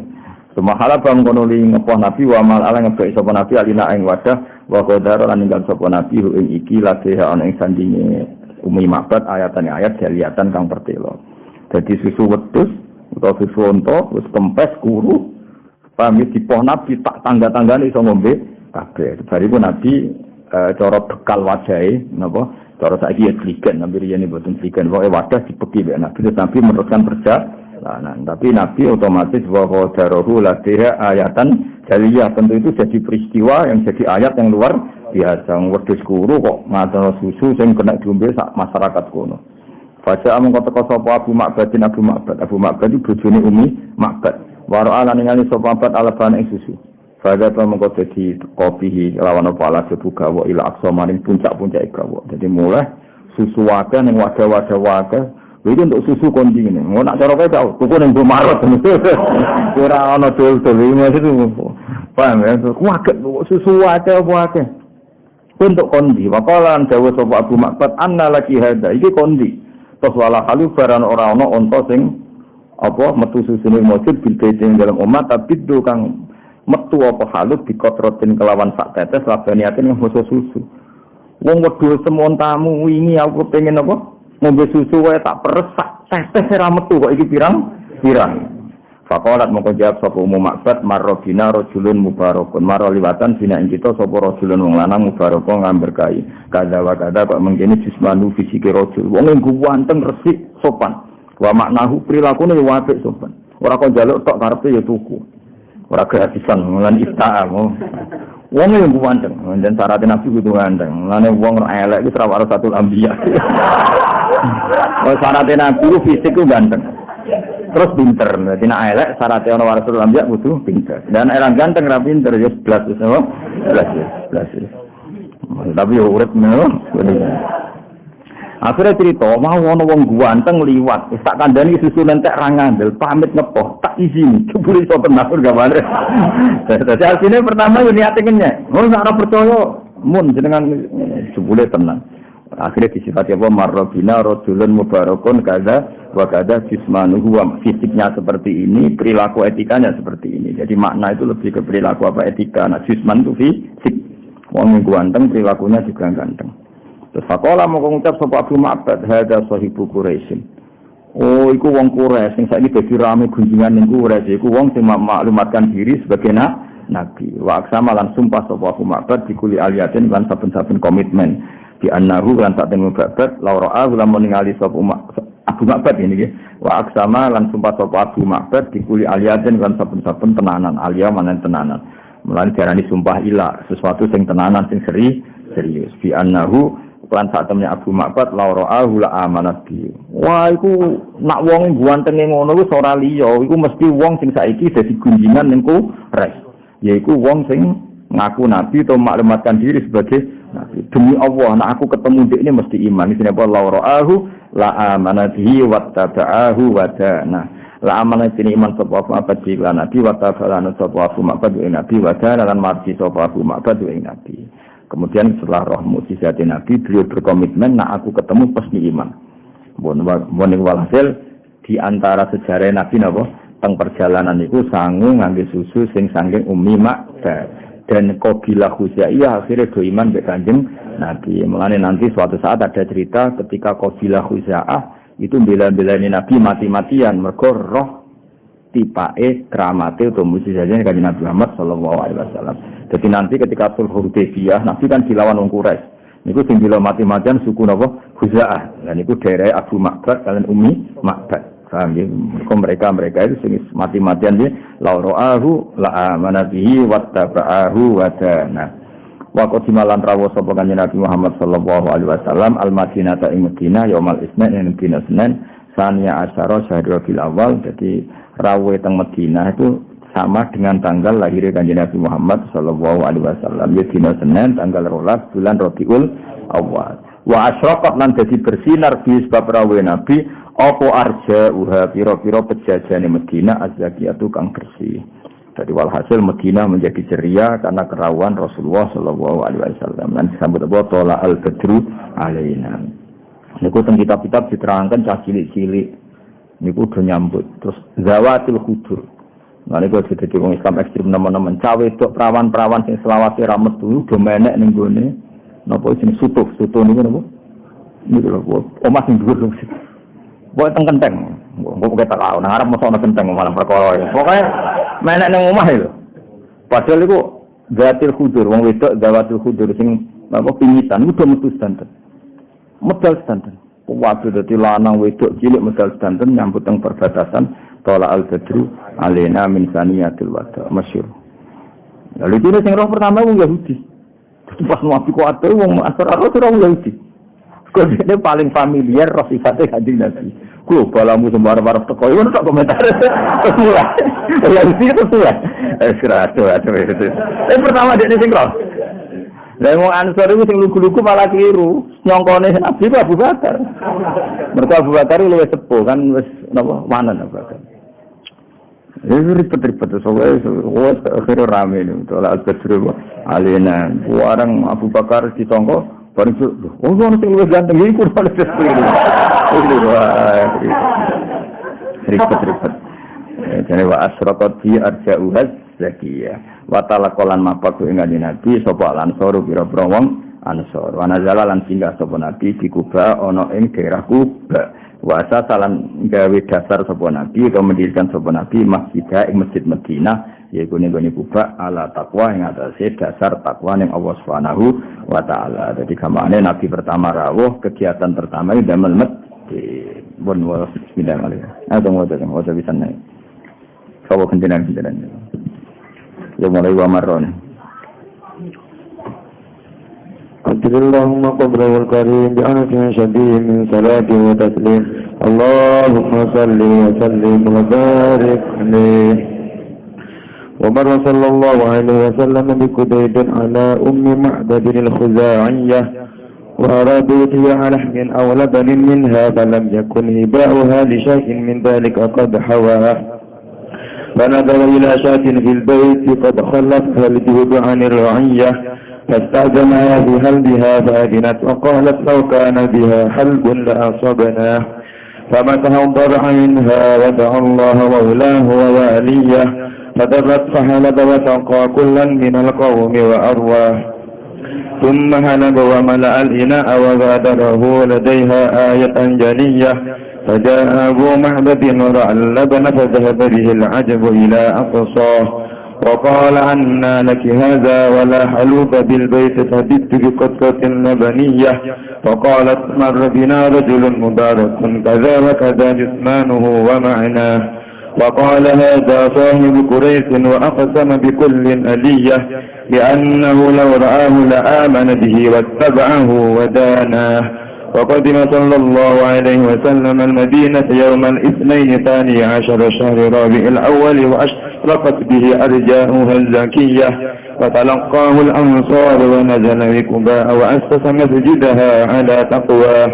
Semahala bang kono li ngepoh nabi wa mal ala ngebek sapa nabi alina ing wadah wa qadara lan ninggal sapa nabi ing iki lagi ana ing sandinge umi mabad ayatane ayat jaliatan kang pertelo. Dadi susu wedhus utawa susu unta wis kempes kuru pamit dipoh nabi tak tangga-tanggane iso ngombe kabeh. Bariku Nabi cara bekal wajahe napa? Cara saiki ya kliken, nabi riyane boten kliken. Pokoke wadah dibeki mek Nabi tapi meneruskan perjalanan. Tapi Nabi otomatis wa qadaruhu latiha ayatan jaliyah. Tentu itu jadi peristiwa yang jadi ayat yang luar biasa. Wedhus kuru kok matur susu sing kena diombe sak masyarakat kono. Baca amung kota sapa Abu Ma'bad itu bojone Umi Ma'bad. Waro ala ningali sapa Ma'bad alabane ing susu. Pada mengko dadi kopi lawan apa ala buka wa ila aqsa maring puncak-puncak gawa. Jadi mulai susu wadah ning wadah-wadah wadah. Iki untuk susu kondi ngene. Ngono nak cara kowe tau tuku ning Bomarot. Ora ana dol-dol iki maksud paham ya? Kuwaget susu wadah wadah. Untuk kondi, wakalan dawuh sapa Abu Ma'bad anna laki hada. Iki kondi. Terus wala halu baran ora ana unta sing apa metu susune masjid bil baitin dalam umat tapi do kang metu apa halut dikotrotin kelawan sak tetes labaniatin yang musuh susu. Wong wedhus semontamu wingi aku pengen apa? Ngombe susu wae tak peres sak tetes ora metu kok iki pirang? Faqalat mongko jawab sapa umum maksud marrobina rajulun mubarakun maro liwatan bina ing kita sapa rajulun wong lanang mubarakun ngamberkahi. Kada wa kada kok mengkene jismanu fisike rajul. Wong nggo wanteng resik sopan. Wa maknahu prilakune yo apik sopan. Ora kok njaluk tok karepe ya tuku. Ora gratisan lan ista'am. Wong yang ganteng, dan syaratnya Nabi kudu ganteng. Lane wong elek iki ora warasatul anbiya. Oh syaratnya Nabi fisik ku ganteng. Terus pinter. Dadi nek elek syaratnya ana warasatul anbiya kudu pinter. Dan elek ganteng ra pinter ya 11 wis apa? 11. Tapi yo urip ngono. Akhirnya cerita, mau ono wong ganteng liwat, tak kandhani susu nentek ra ngandel, pamit ngepoh, tak izin, jebule iso tenan gamane. Dadi asline pertama yo niate kenyek. Wong ora percaya mun jenengan jebule tenan. Akhirnya disifati apa marrabina rajulun mubarakun kada wa kada jismanuhu wa fisiknya seperti ini, perilaku etikanya seperti ini. Jadi makna itu lebih ke perilaku apa etika. Nah, jisman itu fisik. Wong ganteng perilakunya juga ganteng. Terus fakola mau ngucap sapa Abu Ma'bad hadza sahibu Quraisy. Oh, iku wong Quraisy sing saiki dadi rame gunjingan ning Quraisy iku wong sing maklumatkan diri sebagai nabi. Wa aksama lan sumpah sapa Abu Ma'bad dikuli aliyatin lan saben-saben komitmen di annahu lan sak temu Ma'bad laura'a lan ningali sapa Abu Ma'bad ini nggih. Wa aksama lan sumpah sapa Abu Ma'bad dikuli aliyatin lan saben-saben tenanan aliya manen tenanan. Mulane diarani sumpah ila sesuatu sing tenanan sing serius. Bi annahu lan sak temne Abu Ma'bad laura'ahu la amanat bi. Wah iku nak wong gantenge ngono wis ora liya, iku mesti wong sing saiki dadi gunjingan ning Quraisy. Yaiku wong sing ngaku nabi atau maklumatkan diri sebagai nabi. Demi Allah, nak aku ketemu dekne mesti iman. Iki apa laura'ahu la amanat bi wa taba'ahu wa dana. La amanat ini iman sapa Abu Ma'bad bi lan nabi wa taba'ana sapa Abu Ma'bad bi nabi wa dana lan marji sapa Abu Ma'bad bi nabi. Kemudian setelah roh mukjizat Nabi, beliau berkomitmen, nak aku ketemu pasti iman. Boning walhasil di antara sejarah Nabi napa teng perjalanan itu sangu ngangge susu sing saking Ummi Ma'bad dan Qabilah Khuzaiyah akhirnya do iman mbek Kanjeng Nabi. Mulane nanti suatu saat ada cerita ketika Qabilah Khuzaiyah itu bela-belani Nabi mati-matian mergo roh tipake kramate utawa mukjizatnya Kanjeng Nabi Muhammad sallallahu alaihi wasallam. Jadi nanti ketika Sulh Hudaybiyah Nabi kan dilawan wong Quraisy. Niku sing bila mati-matian suku napa Khuzaah. Lan niku daerah Abu Ma'bad kalian Ummi Ma'bad. Paham ya? Mereka itu sing mati-matian dia laura'ahu la amanabihi wattaba'ahu wa dana. Wa qadimalan rawu sapa Kanjeng Nabi Muhammad sallallahu alaihi wasallam al-Madinah ing Madinah yaumal Isnin ing dina Senin sania asyara Syahrul Awal. Jadi rawuh teng Madinah itu sama dengan tanggal lahir Kanjeng Nabi Muhammad sallallahu alaihi wasallam. Ya dina Senin tanggal 12 bulan Rabiul Awal. Wa asyraqat lan dadi bersinar bi sebab rawuh Nabi apa arja uha pira-pira pejajane Madinah az-zakiyatu kang bersih. Jadi walhasil Madinah menjadi ceria karena kerawuan Rasulullah Shallallahu Alaihi Wasallam. Dan disambut apa? Tola al-Badru alaina. Niku teng kitab-kitab diterangkan cah cilik-cilik. Niku udah nyambut. Terus zawatil khudur. Nah niku jadi wong Islam ekstrem nemen-nemen. Cawe wedok perawan-perawan sing selawase ra metu udah menek ning gone. Napa jeneng sutuh niku napa? Niku lho, omah sing dhuwur. Boy teng kenteng. Mbok ketak aku nang arep mosok kenteng malah perkara. Pokoke menek nang omah lho. Padahal iku zatil khudur, wong wedok zawatil khudur sing apa pingitan udah metu sedanten. Medal sedanten. Waktu dadi lanang wedok cilik medal sedanten nyambut teng perbatasan Tola al-Badru alaina min saniyatil wada masyhur. Lalu itu sing roh pertama wong Yahudi. Pas nabi kuat wong asar-asar wong Yahudi. Kok dia paling familiar roh sifatnya Kanjeng Nabi. Ku balamu sembar-bar teko ngono tak komentar. Semua. Yahudi itu semua. Seratu itu. Pertama dia sing roh. Lah wong Ansor iku sing lugu-lugu malah keliru. Nyongkone Nabi Abu Bakar. Mergo Abu Bakar luwih sepuh kan wis napa wanen Abu Bakar. Ribet-ribet wes akhirnya rame ini. Tolak al-Badru alina. Warang Abu Bakar ditongko bareng ono sing luwih ganteng iki kurang ribet-ribet. Jane wa asraqat bi arja'uhaz zakiyah. Wa talaqalan mapak ing Nabi sapa Ansor pira-pira wong Ansor. Wa nazala lan singgah sapa Nabi di Kuba ana ing daerah Kuba. Wasa salan gawe dasar sapa Nabi atau mendirikan sapa Nabi masjid ing Masjid Madinah yaiku ning Kuba ala takwa ing atase dasar takwa ning Allah Subhanahu wa taala. Dadi kamane Nabi pertama rawuh kegiatan pertama itu damel masjid. Bon wa bismillahirrahmanirrahim. Ada bisa naik. Sawo kentenan. Ya mulai wa marron. اللهم قبره الكريم بأنس شديد من صلاة وتسليم اللهم صل وسلم وبارك عليه ومر صلى الله عليه وسلم بكديد على أم معبد الخزاعية وأرادوا اتياع لحم أو لبن منها فلم يكن هباؤها لشيء من ذلك قد حواه فنظر إلى شاة في البيت قد خلفها الجهد عن الرعية فاستأذنها بهلبها فأذنت وقالت لو كان بها حلب لأصبناه فمسح الضرع منها ودعا الله مولاه وواليه فدرت فحلب وسقى كلا من القوم وأرواه ثم حلب وملأ الإناء وبادره لديها آية جلية فجاء أبو معبد ورأى اللبن فذهب به العجب إلى أقصاه وقال أنى لك هذا ولا حلوب بالبيت فبت بقطرة لبنية فقالت مر بنا رجل مبارك كذا وكذا جسمانه ومعناه وقال هذا صاحب قريش وأقسم بكل ألية لأنه لو رآه لآمن به واتبعه وداناه وقدم صلى الله عليه وسلم المدينة يوم الاثنين 12 شهر ربيع الأول وأشرقت به أرجاؤها الزكية فتلقاه الأنصار ونزل بقباء وأسس مسجدها على تقواه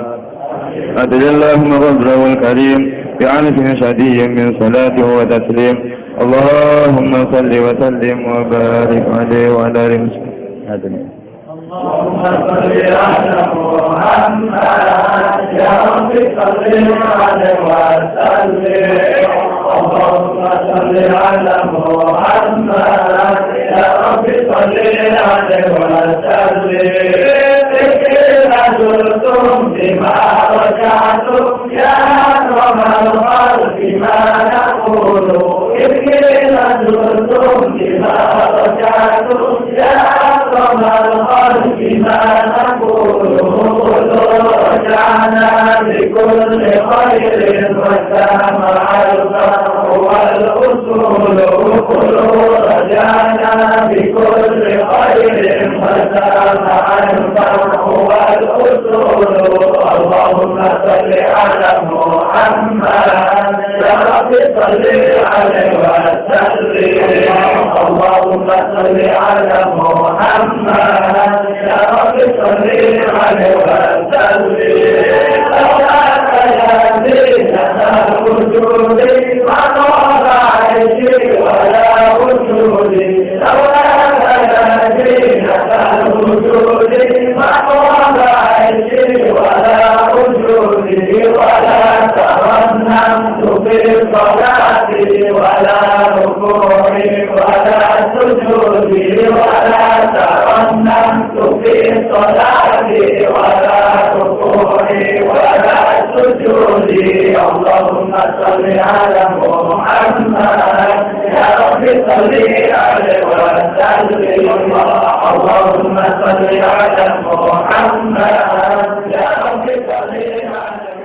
أدل اللهم غفره الكريم بعنف شديد من صلاته وتسليم اللهم صل وسلم وبارك عليه وعلى آله وسلم اللهم صل على محمد يا رب صل عليه وسلم اللهم صل على محمد يا رب صل عليه وسلم بما رجعتم يا أكرم الخلق ما نقول بما رجعتم يا أكرم الخلق ما نقول رجعنا بكل خير وسامع الفرح والأصول رجعنا بكل خير وسامع الفرح والأصول اللهم صل على محمد يا رب صل عليه وسلم اللهم صل على محمد يا رب صل عليه وسلم اللهم صل على محمد يا رب صل عليه وسلم اللهم صل على محمد يا رب صل عليه